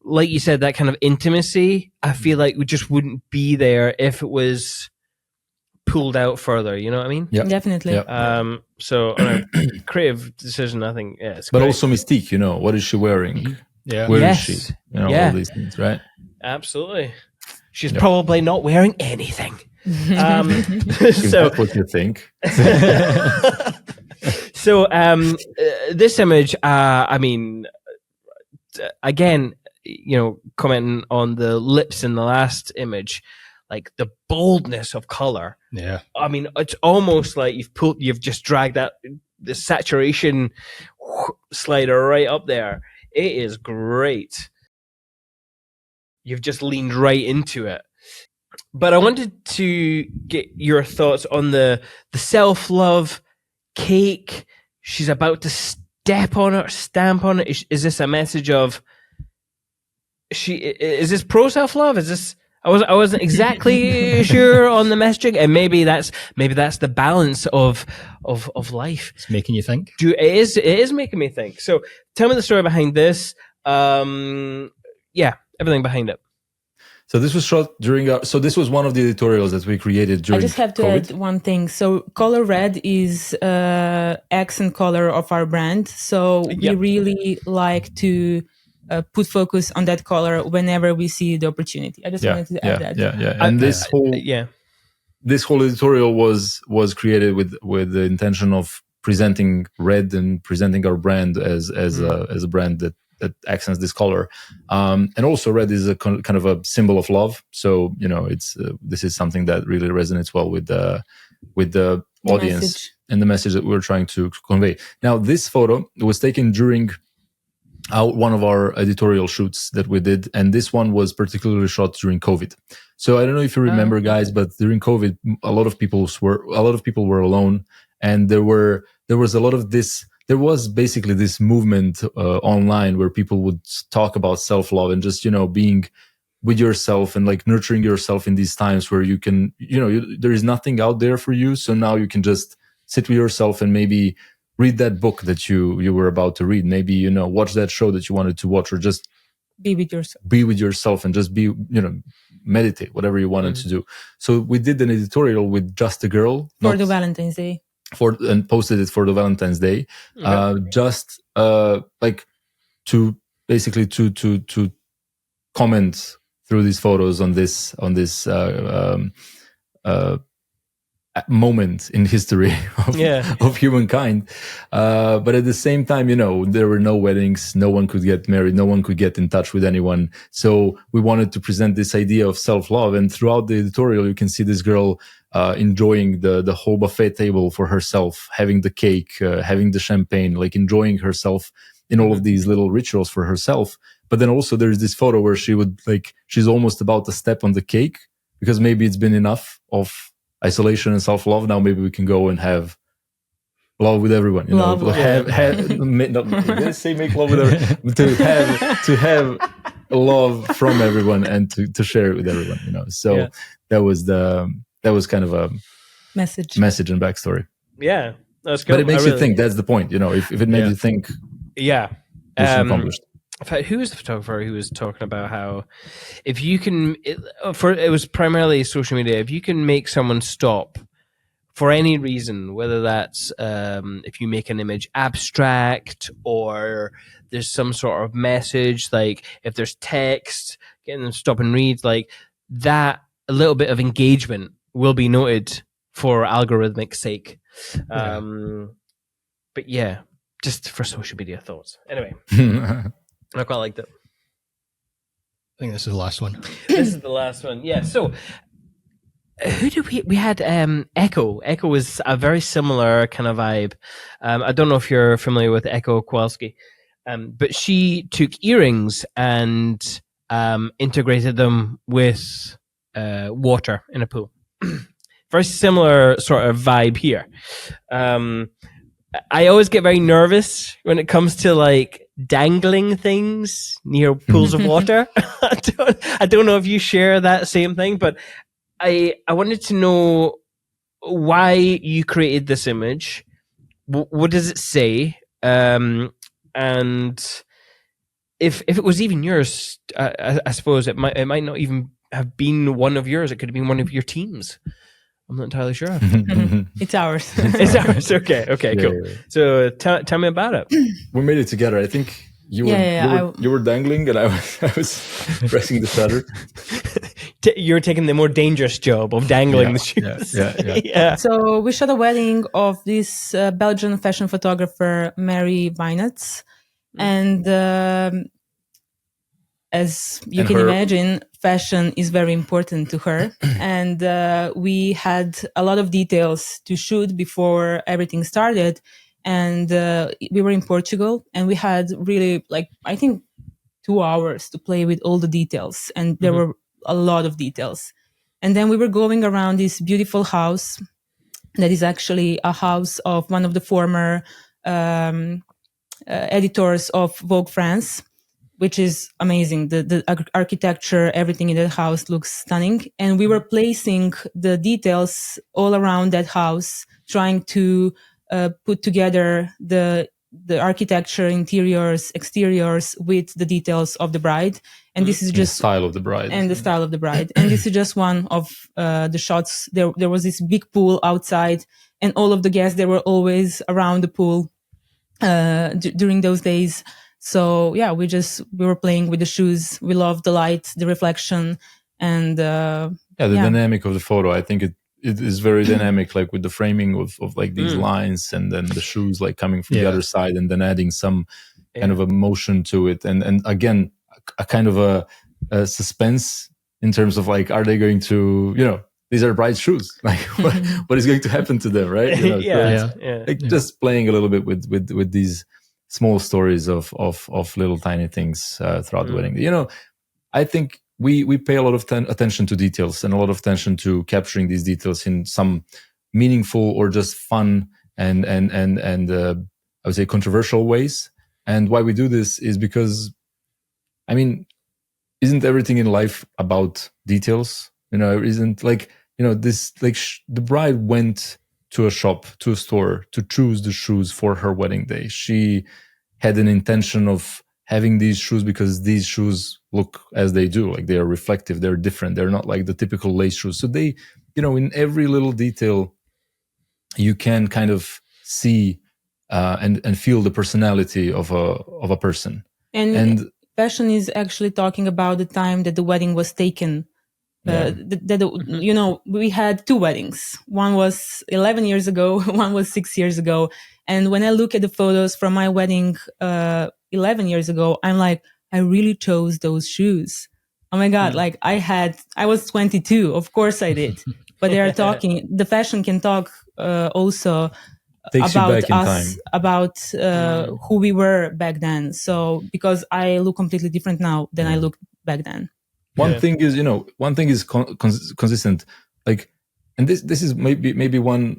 like you said, that kind of intimacy, I feel like we just wouldn't be there if it was pulled out further. You know what I mean? Yeah. Definitely. Yeah. So on a creative decision, I think, yeah, it's But great. also mystique, you know, what is she wearing? Yeah. Where is Yes. she? You know, Yeah. all these things, right? Absolutely. She's probably not wearing anything. If So that's what you think. So this image, I mean, again, you know, commenting on the lips in the last image, like the boldness of color. Yeah. I mean, it's almost like you've just dragged that the saturation slider right up there. It is great. You've just leaned right into it. But I wanted to get your thoughts on the self-love cake. She's about to stamp on it. Is this a message of is this pro self-love? Is this I wasn't exactly sure on the messaging, and maybe that's the balance of life. It's making you think. It is making me think. So tell me the story behind this. Everything behind it. So this was shot during so this was one of the editorials that we created during I just have to COVID. add one thing. So color red is accent color of our brand. So we really like to put focus on that color whenever we see the opportunity. I just wanted to add that. Yeah. And this whole editorial was created with the intention of presenting red and presenting our brand as a brand that accents this color, and also red is a kind of a symbol of love. So you know, it's this is something that really resonates well with the audience message. And the message that we're trying to convey. Now, this photo was taken during one of our editorial shoots that we did, and this one was particularly shot during COVID. So I don't know if you remember, guys, but during COVID, a lot of people were alone, and there was a lot of this. There was basically this movement online where people would talk about self-love and just, you know, being with yourself and like nurturing yourself in these times where you can, you know, there is nothing out there for you. So now you can just sit with yourself and maybe read that book that you were about to read. Maybe, you know, watch that show that you wanted to watch, or just Be with yourself. Be with yourself and just be, you know, meditate, whatever you wanted to do. So we did an editorial with just a girl. For the Valentine's Day. And posted it for the Valentine's Day, just like to basically to comment through these photos on this moment in history of humankind. But at the same time, you know, there were no weddings, no one could get married, no one could get in touch with anyone. So we wanted to present this idea of self-love. And throughout the editorial, you can see this girl enjoying the whole buffet table for herself, having the cake, having the champagne, like enjoying herself in all of these little rituals for herself. But then also there's this photo where she's almost about to step on the cake, because maybe it's been enough of isolation and self-love. Now maybe we can go and have love with everyone, you know, let's say make love with everyone, to have love from everyone and to share it with everyone, you know. So that was kind of a message and backstory. Yeah, that's good. But it makes you think. That's the point, you know. If it made you think, mission accomplished. In fact, who was the photographer who was talking about how if you can, it was primarily social media, if you can make someone stop for any reason, whether that's if you make an image abstract or there's some sort of message, like if there's text, getting them to stop and read, like that, a little bit of engagement will be noted for algorithmic sake. But yeah, just for social media thoughts. Anyway, I quite liked it. I think this is the last one. This is the last one. Yeah. So who did we had? Echo. Echo was a very similar kind of vibe. I don't know if you're familiar with Echo Kowalski, but she took earrings and integrated them with water in a pool. Very similar sort of vibe here. I always get very nervous when it comes to like dangling things near pools of water. I don't know if you share that same thing, but I wanted to know why you created this image. What does it say? And if it was even yours, I suppose it might not even have been one of yours. It could have been one of your teams. I'm not entirely sure. It's ours. It's ours. Okay, cool. Yeah. So tell me about it. We made it together. I think you were dangling and I was pressing the shutter. You're taking the more dangerous job of dangling the shoes. Yeah. So we shot a wedding of this Belgian fashion photographer, Mary Weinitz. And as you can imagine, fashion is very important to her. And we had a lot of details to shoot before everything started. And we were in Portugal and we had really, I think 2 hours to play with all the details. And there were a lot of details. And then we were going around this beautiful house that is actually a house of one of the former editors of Vogue France, which is amazing. The architecture, everything in that house looks stunning. And we were placing the details all around that house, trying to put together the architecture, interiors, exteriors with the details of the bride. And this is just the style of the bride. And the style of the bride. And this is just one of the shots. There was this big pool outside, and all of the guests, they were always around the pool during those days. So yeah, we were playing with the shoes. We loved the light, the reflection, and the dynamic of the photo. I think it is very dynamic, like with the framing of like these lines, and then the shoes like coming from the other side, and then adding some kind of emotion to it, and again a kind of a suspense in terms of like, are they going to, these are bride shoes, like what is going to happen to them, right? Just playing a little bit with these small stories of little tiny things throughout the wedding. I think we pay a lot of attention to details and a lot of attention to capturing these details in some meaningful or just fun and I would say controversial ways. And why we do this is because, I mean, isn't everything in life about details? Isn't the bride went to a shop, to a store to choose the shoes for her wedding day. She had an intention of having these shoes because these shoes look as they do, like they are reflective, they're different, they're not like the typical lace shoes. So they, in every little detail, you can kind of see and feel the personality of a person. And fashion is actually talking about the time that the wedding was taken. We had 2 weddings. One was 11 years ago, one was 6 years ago. And when I look at the photos from my wedding 11 years ago, I'm like, I really chose those shoes. Oh my God, I was 22. Of course I did. But they are talking, the fashion can talk also about us, about who we were back then. So because I look completely different now than I looked back then. One thing is consistent, like, and this is maybe one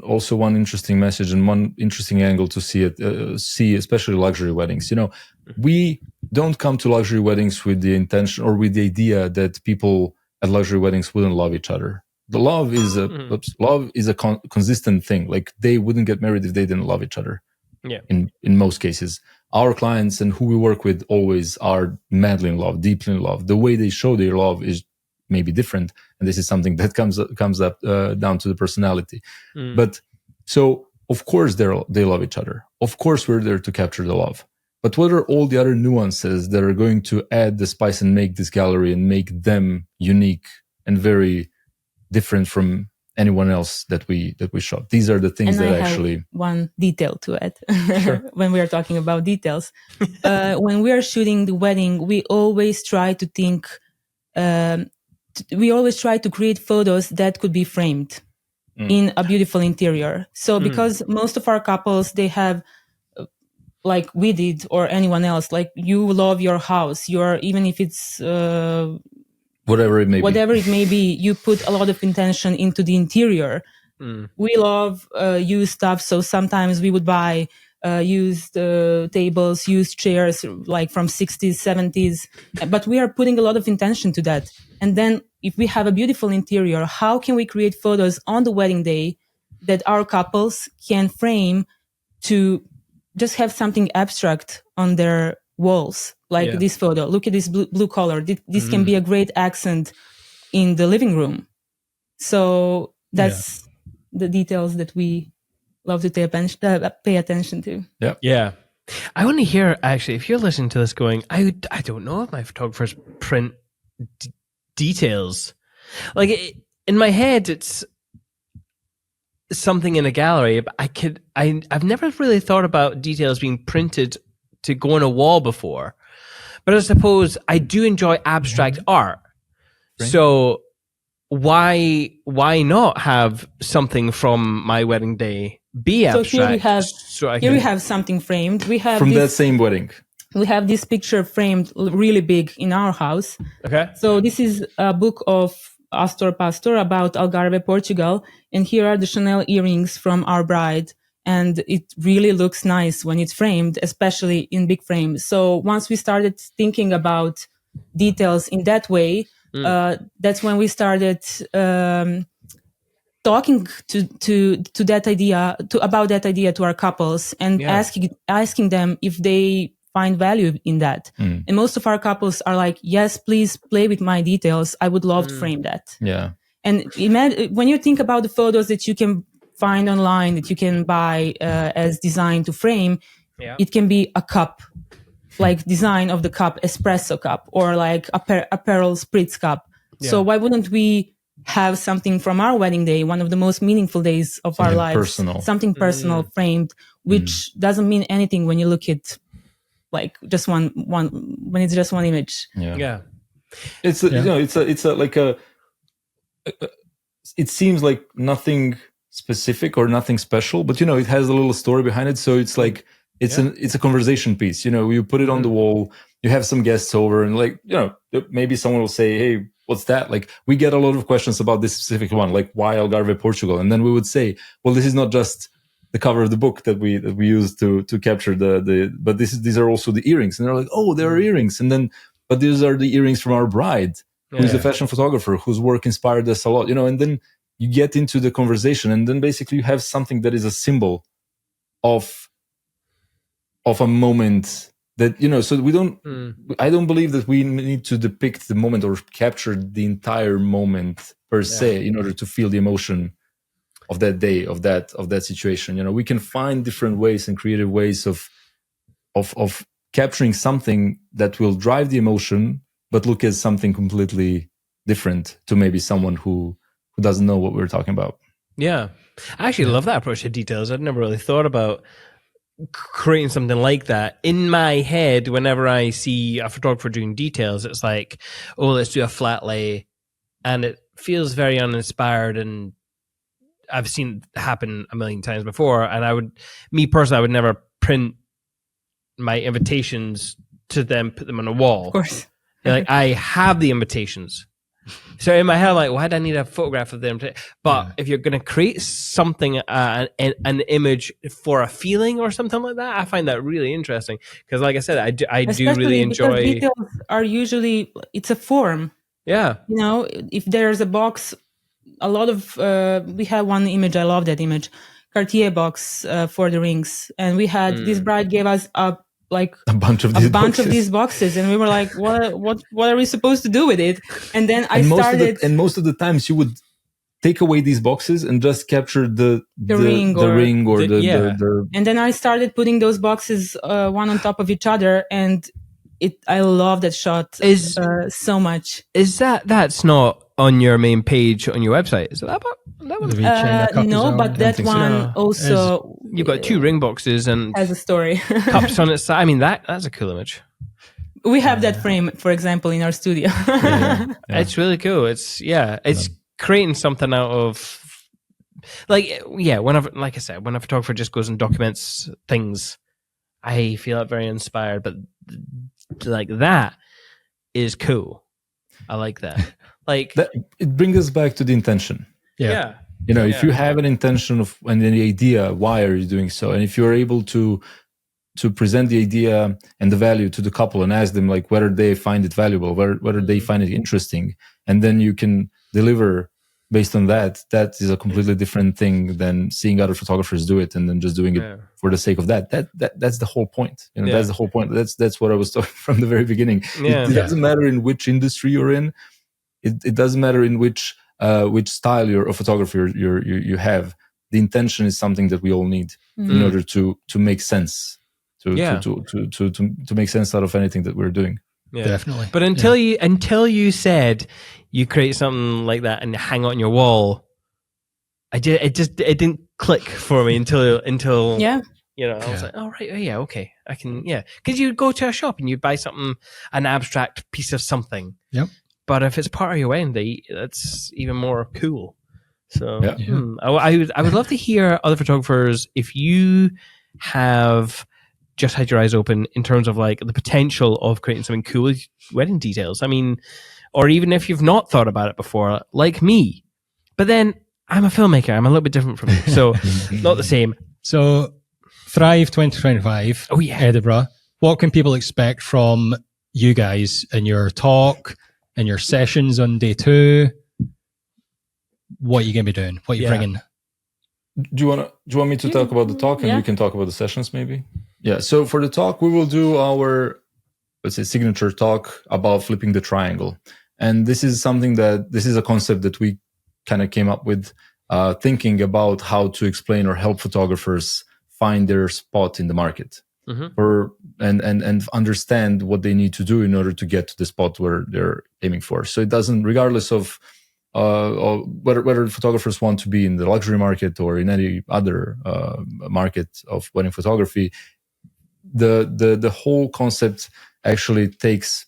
interesting message and one interesting angle to see especially luxury weddings. We don't come to luxury weddings with the intention or with the idea that people at luxury weddings wouldn't love each other. The love is a consistent thing. Like, they wouldn't get married if they didn't love each other. Yeah. In most cases, our clients and who we work with always are madly in love, deeply in love. The way they show their love is maybe different, and this is something that comes up down to the personality. Mm. But so of course they love each other. Of course we're there to capture the love. But what are all the other nuances that are going to add the spice and make this gallery and make them unique and very different from anyone else that we shot? These are the things And that I actually have one detail to add when we are talking about details. When we are shooting the wedding, we always try to think, we always try to create photos that could be framed in a beautiful interior. So because most of our couples, they have, like we did or anyone else, like you love your house, even if it's whatever it may be, you put a lot of intention into the interior. We love used stuff, so sometimes we would buy used tables, used chairs, like from 60s, 70s, but we are putting a lot of intention to that. And then if we have a beautiful interior, how can we create photos on the wedding day that our couples can frame to just have something abstract on their walls, like this photo. Look at this blue color. This can be a great accent in the living room. So that's the details that we love to pay attention to. Yeah. I want to hear, actually, if you're listening to this going, I don't know if my photographers print details. Like, in my head, it's something in a gallery, but I've never really thought about details being printed to go on a wall before. But I suppose I do enjoy abstract art. Right. So why not have something from my wedding day be abstract? So here we have something framed. We have from that same wedding. We have this picture framed really big in our house. Okay. So this is a book of Astor Pastor about Algarve, Portugal. And here are the Chanel earrings from our bride. And it really looks nice when it's framed, especially in big frames. So once we started thinking about details in that way, that's when we started talking to that idea, about that idea to our couples and asking them if they find value in that. And most of our couples are like, yes, please play with my details. I would love to frame that. Yeah. And when you think about the photos that you can find online, that you can buy as design to frame, it can be a cup, like design of the cup, espresso cup, or like a pearl spritz cup. Yeah. So why wouldn't we have something from our wedding day, one of the most meaningful days of our lives, something personal framed, which doesn't mean anything when you look at like just one when it's just one image. Yeah. It's it seems like nothing specific or nothing special, but it has a little story behind it. So it's like it's a conversation piece. You put it on the wall, you have some guests over, and like maybe someone will say, "Hey, what's that?" Like we get a lot of questions about this specific one, like why Algarve, Portugal, and then we would say, "Well, this is not just the cover of the book that we use to capture but these are also the earrings." And they're like, "Oh, there are earrings," and then but these are the earrings from our bride, who's a fashion photographer whose work inspired us a lot, and then you get into the conversation, and then basically you have something that is a symbol of a moment that, so we don't, I don't believe that we need to depict the moment or capture the entire moment per se in order to feel the emotion of that day, of that situation. We can find different ways and creative ways of capturing something that will drive the emotion, but look at something completely different to maybe someone who doesn't know what we're talking about. Yeah. I actually love that approach to details. I'd never really thought about creating something like that. In my head, whenever I see a photographer doing details, it's like, oh, let's do a flat lay. And it feels very uninspired, and I've seen it happen a million times before. And I would never print my invitations to them, put them on a wall. Of course. Like, I have the invitations. So in my head, I'm like, why do I need a photograph of them? But if you're going to create something, an image for a feeling or something like that, I find that really interesting. Because like I said, I do really enjoy... details are usually, it's a form. Yeah. If there's a box, a lot of, we have one image, I love that image, Cartier box for the rings. And we had, this bride gave us a like a bunch of these boxes, and we were like, what are we supposed to do with it? And then most of the times you would take away these boxes and just capture the ring or the and then I started putting those boxes one on top of each other, and I love that shot so much. Is that's not on your main page on your website? Is that one? No, but that one also. You've got 2 ring boxes and has a story. cups on its side. I mean, that's a cool image. We have that frame, for example, in our studio. It's really cool. It's creating something out of whenever a photographer just goes and documents things, I feel very inspired. But like that is cool. I like that. Like that, it brings us back to the intention. Yeah. If you have an intention and the idea, why are you doing so? And if you're able to present the idea and the value to the couple and ask them like whether they find it valuable, whether they find it interesting, and then you can deliver based on that is a completely different thing than seeing other photographers do it and then just doing it for the sake of that. That's the whole point. That's the whole point. That's what I was talking from the very beginning. It doesn't matter in which industry you're in. It doesn't matter in which style of photography you have. The intention is something that we all need in order to make sense, to make sense out of anything that we're doing. Yeah. Definitely. But until you said you create something like that and hang it on your wall, it didn't click for me until I was like, oh right, okay, I can, because you go to a shop and you buy something, an abstract piece of something. Yep. But if it's part of your wedding day, that's even more cool. So I would love to hear other photographers, if you have just had your eyes open in terms of like the potential of creating something cool with wedding details. I mean, or even if you've not thought about it before, like me. But then I'm a filmmaker. I'm a little bit different from you. So not the same. So Thrive 2025, Edinburgh. What can people expect from you guys in your talk and your sessions on day 2? What are you going to be doing? What are you bringing? Do you want me to talk about the talk and we can talk about the sessions maybe? Yeah. So for the talk, we will do our, let's say, signature talk about flipping the triangle. And this is a concept that we kind of came up with, thinking about how to explain or help photographers find their spot in the market, and understand what they need to do in order to get to the spot where they're aiming for. So it doesn't, regardless of whether photographers want to be in the luxury market or in any other market of wedding photography, the whole concept actually takes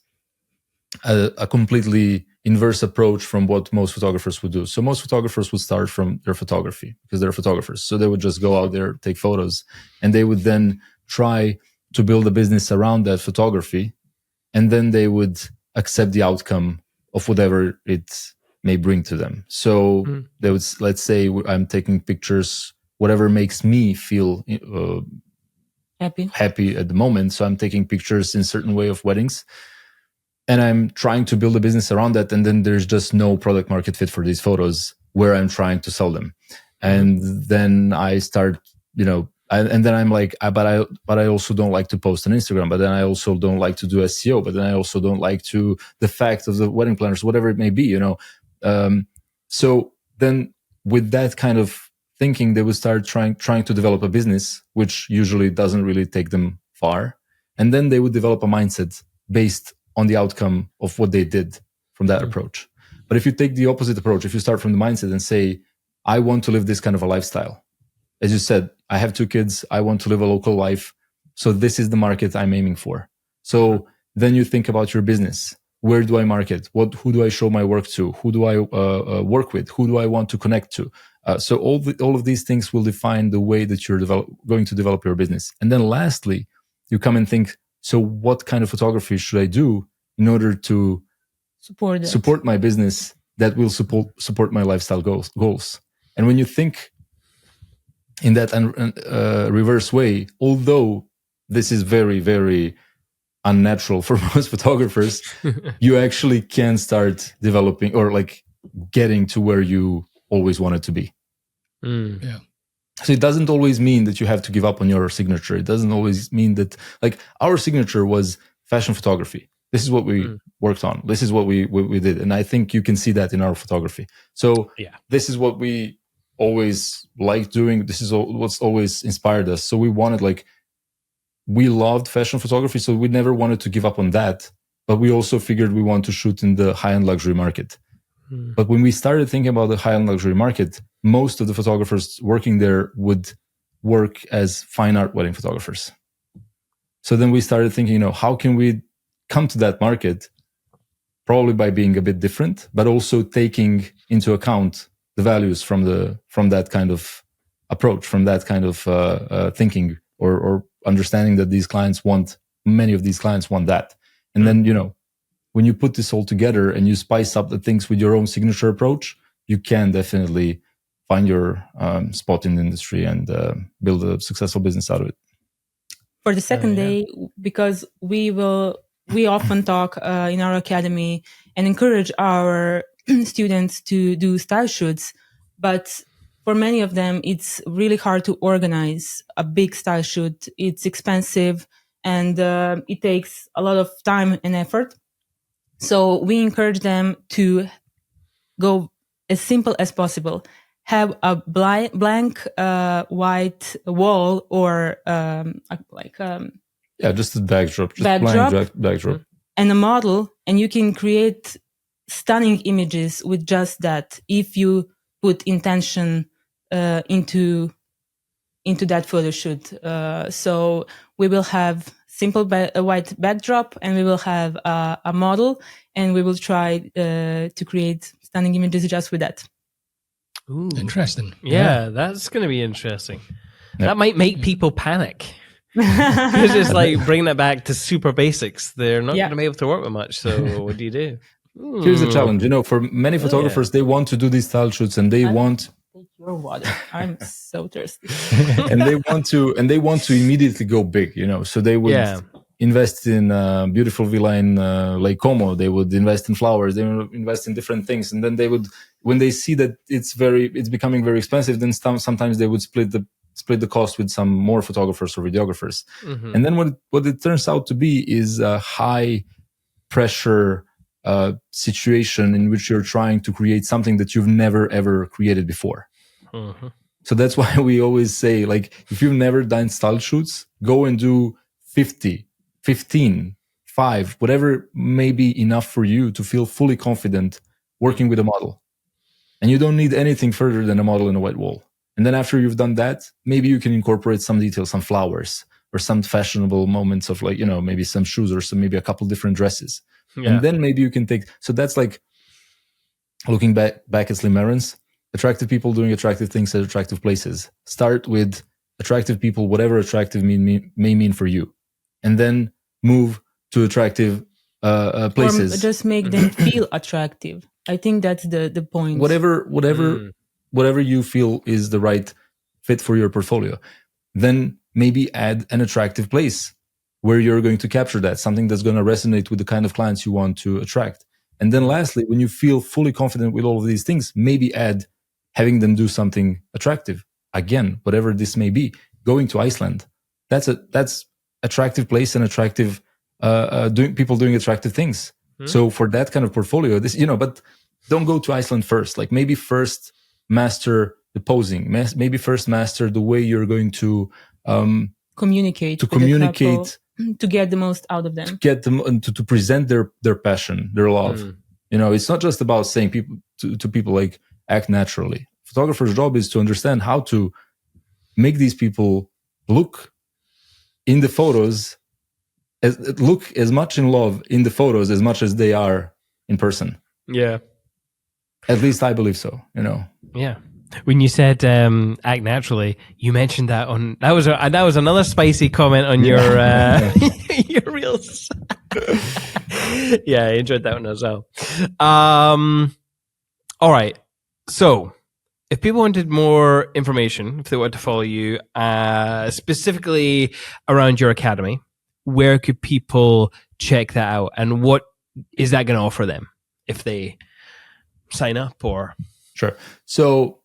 a completely inverse approach from what most photographers would do. So most photographers would start from their photography because they're photographers. So they would just go out there, take photos, and they would then try to build a business around that photography. And then they would accept the outcome of whatever it may bring to them. So they would, let's say I'm taking pictures, whatever makes me feel happy at the moment. So I'm taking pictures in a certain way of weddings, and I'm trying to build a business around that. And then there's just no product market fit for these photos where I'm trying to sell them. And then I start, and then I'm like, but I also don't like to post on Instagram, but then I also don't like to do SEO, but then I also don't like to the fact of the wedding planners, whatever it may be, So then with that kind of thinking, they would start trying to develop a business, which usually doesn't really take them far. And then they would develop a mindset based on the outcome of what they did from that approach. But if you take the opposite approach, if you start from the mindset and say, I want to live this kind of a lifestyle, as you said, I have 2 kids, I want to live a local life. So this is the market I'm aiming for. So then you think about your business. Where do I market? Who do I show my work to? Who do I work with? Who do I want to connect to? So all of these things will define the way that you're going to develop your business. And then lastly, you come and think, so what kind of photography should I do in order to support my business that will support my lifestyle goals? And when you think in that reverse way, although this is very, very unnatural for most photographers, you actually can start developing or like getting to where you always wanted to be. Yeah. So it doesn't always mean that you have to give up on your signature. It doesn't always mean that, like, our signature was fashion photography. This is what we worked on. This is what we did. And I think you can see that in our photography. So this is what we always liked doing. This is what's always inspired us. So we loved fashion photography. So we never wanted to give up on that. But we also figured we want to shoot in the high-end luxury market. But when we started thinking about the high-end luxury market, most of the photographers working there would work as fine art wedding photographers. So then we started thinking, how can we come to that market? Probably by being a bit different, but also taking into account the values from that kind of approach, from that kind of thinking or understanding that many of these clients want that. And then, when you put this all together and you spice up the things with your own signature approach, you can definitely find your spot in the industry and build a successful business out of it. For the second day, because we often talk in our academy and encourage our students to do style shoots, but for many of them, it's really hard to organize a big style shoot. It's expensive and it takes a lot of time and effort. So we encourage them to go as simple as possible. Have a blank white wall or just a backdrop, backdrop, and a model, and you can create stunning images with just that if you put intention into that photo shoot. So we will have simple white backdrop, and we will have a model, and we will try to create stunning images just with that. Ooh. Interesting. Yeah, that's going to be interesting. Yep. That might make people panic. Because it's like bringing it back to super basics. They're not going to be able to work with much. So what do you do? Here's the challenge. For many photographers, they want to do these style shoots, and they want. Take your water. I'm so thirsty. and they want to immediately go big. So they would invest in a beautiful villa in Lake Como. They would invest in flowers. They would invest in different things, and then they would, when they see that it's becoming very expensive, then sometimes they would split the cost with some more photographers or videographers. Mm-hmm. And then what it turns out to be is a high pressure situation in which you're trying to create something that you've never ever created before. Mm-hmm. So that's why we always say, if you've never done style shoots, go and do 50, 15, 5, whatever may be enough for you to feel fully confident working with a model. And you don't need anything further than a model and a white wall. And then after you've done that, maybe you can incorporate some details, some flowers, or some fashionable moments of maybe some shoes or maybe a couple different dresses. Yeah. And then maybe you can so that's looking back at Slim Errands, attractive people doing attractive things at attractive places. Start with attractive people, whatever attractive may mean for you. And then move to attractive places. Or just make them feel attractive. I think that's the point. Whatever you feel is the right fit for your portfolio. Then maybe add an attractive place where you're going to capture that, something that's going to resonate with the kind of clients you want to attract. And then lastly, when you feel fully confident with all of these things, maybe add having them do something attractive. Again, whatever this may be, going to Iceland. That's attractive place and attractive, people doing attractive things. So for that kind of portfolio, but don't go to Iceland first. Maybe first master the posing, maybe first master the way you're going to communicate, to get the most out of them, to get them and to present their passion, their love. It's not just about saying to people act naturally. Photographer's job is to understand how to make these people look in the photos, look as much in love in the photos as much as they are in person. Yeah. At least I believe so, Yeah. When you said act naturally, you mentioned that was another spicy comment on your your reels. Yeah, I enjoyed that one as well. All right. So if people wanted more information, if they wanted to follow you, specifically around your academy, where could people check that out? And what is that going to offer them if they sign up or? Sure. So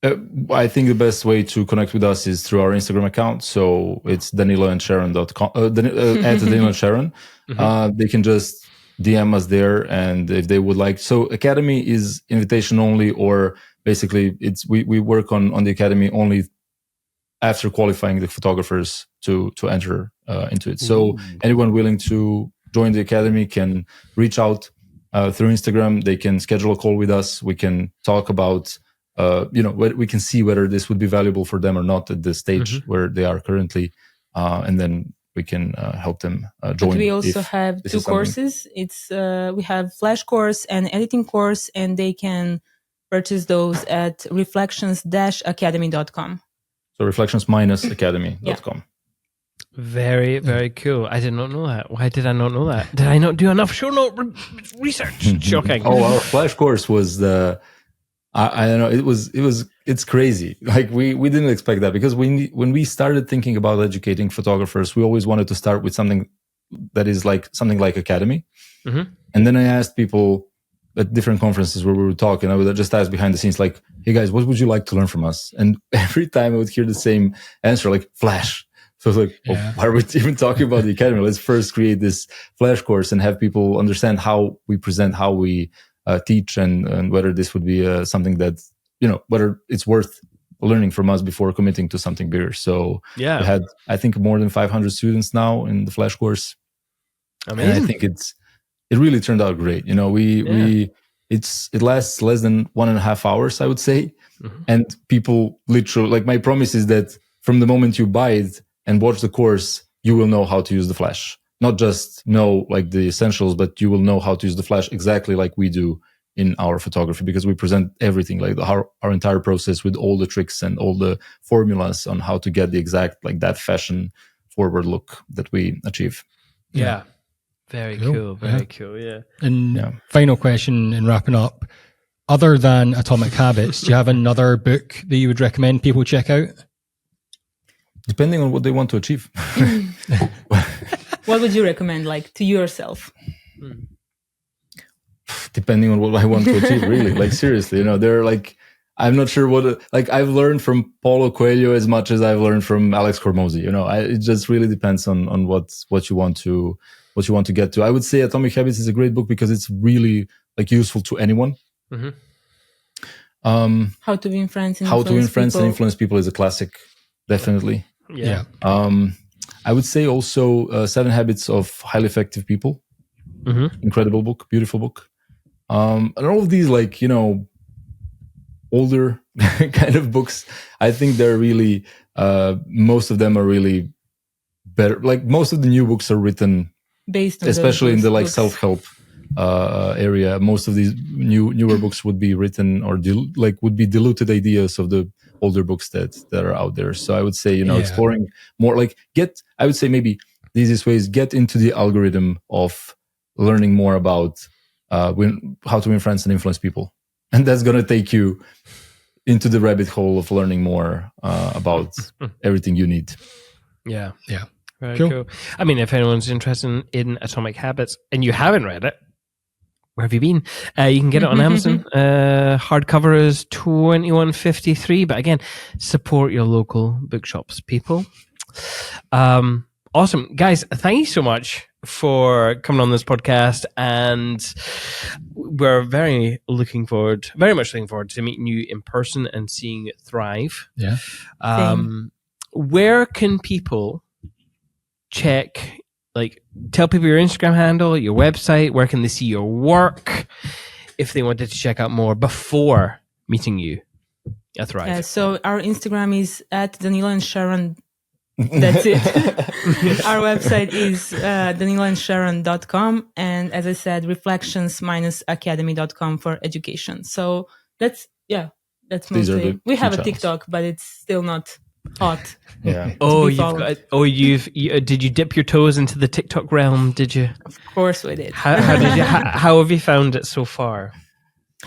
I think the best way to connect with us is through our Instagram account. So it's daniloandsharon.com, at Danilo and Sharon. They can just DM us there. And if they would like, so Academy is invitation only, or basically we work on the Academy only after qualifying the photographers to enter into it. So anyone willing to join the Academy can reach out through Instagram. They can schedule a call with us. We can talk about we can see whether this would be valuable for them or not at the stage where they are currently, and then we can help them join. But we also have two courses. It's we have Flash course and editing course, and they can purchase those at reflections-academy.com. So reflections-academy.com. Very, very cool. I did not know that. Why did I not know that? Did I not do enough show note research? Shocking. Oh, our Flash course was I don't know. It's crazy. Like we didn't expect that, because when we started thinking about educating photographers, we always wanted to start with something that is something like Academy. And then I asked people at different conferences where we were talking, I would just ask behind the scenes, like, hey guys, what would you like to learn from us? And every time I would hear the same answer, like Flash. So I was like, why are we even talking about the Academy? Let's first create this Flash course and have people understand how we present, how we teach, and whether this would be something that, whether it's worth learning from us before committing to something bigger. So we had, I think, more than 500 students now in the Flash course. Amazing. And I think it really turned out great. It lasts less than 1.5 hours, I would say. And people literally, my promise is that from the moment you buy it and watch the course, you will know how to use the Flash. Not just know the essentials, but you will know how to use the Flash exactly like we do in our photography, because we present everything, our entire process with all the tricks and all the formulas on how to get the exact, that fashion forward look that we achieve. Yeah. Very cool. Very cool. Yeah. And final question in wrapping up, other than Atomic Habits, do you have another book that you would recommend people check out? Depending on what they want to achieve. What would you recommend, to yourself? Depending on what I want to achieve, really. Seriously, they're I'm not sure what, I've learned from Paulo Coelho as much as I've learned from Alex Hormozi. It just really depends on what you want to get to. I would say Atomic Habits is a great book because it's really useful to anyone. How to Win Friends and Influence People is a classic, definitely. Yeah. I would say also 7 Habits of Highly Effective People. Incredible book, beautiful book. And all of these, older kind of books, I think they're really, most of them are really better. Most of the new books are written based on especially in the self-help area. Most of these newer books would be written or would be diluted ideas of the older books that are out there. So I would say, exploring more, I would say maybe the easiest way is get into the algorithm of learning more about how to win friends and influence people. And that's going to take you into the rabbit hole of learning more about everything you need. Yeah. Yeah. Very cool. I mean, if anyone's interested in Atomic Habits and you haven't read it, where have you been? You can get it on Amazon. Hardcover is $21.53. But again, support your local bookshops, people. Awesome. Guys, thank you so much for coming on this podcast. And we're very much looking forward to meeting you in person and seeing it thrive. Yeah. Where can people check, tell people your Instagram handle, your website, where can they see your work if they wanted to check out more before meeting you at Thrive? Yeah, so our Instagram is at Danilo and Sharon. That's it. Our website is daniloandsharon.com. And as I said, reflections-academy.com for education. So that's mostly. We have a TikTok, but it's still not hot. Yeah. Did you dip your toes into the TikTok realm? Did you? Of course we did. How have you found it so far?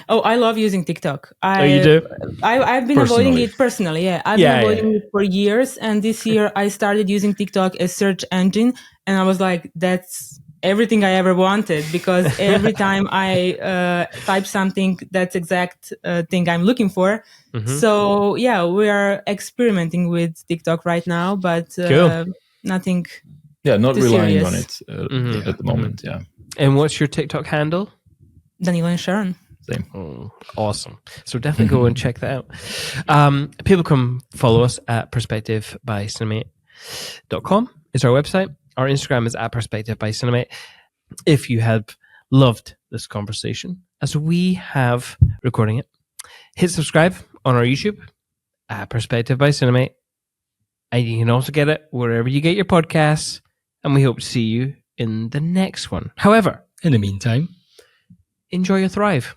Oh, I love using TikTok. You do? I've been avoiding it personally. Yeah, I've been avoiding it for years. And this year I started using TikTok as search engine. And I was like, that's everything I ever wanted, because every time I type something, that's exact thing I'm looking for. So yeah, we are experimenting with TikTok right now, but Cool. nothing. Yeah, not Too relying serious. on it at the moment. Yeah, And what's your TikTok handle? Danilo Sharon. same. Oh, awesome. So definitely go and check that out. People can follow us at perspectivebycinemate.com is our website. Our Instagram is at perspectivebycinemate. If you have loved this conversation, as we have recording it, hit subscribe on our YouTube at Perspective by Cinemate. And you can also get it wherever you get your podcasts. And we hope to see you in the next one. However, In the meantime, enjoy your Thrive.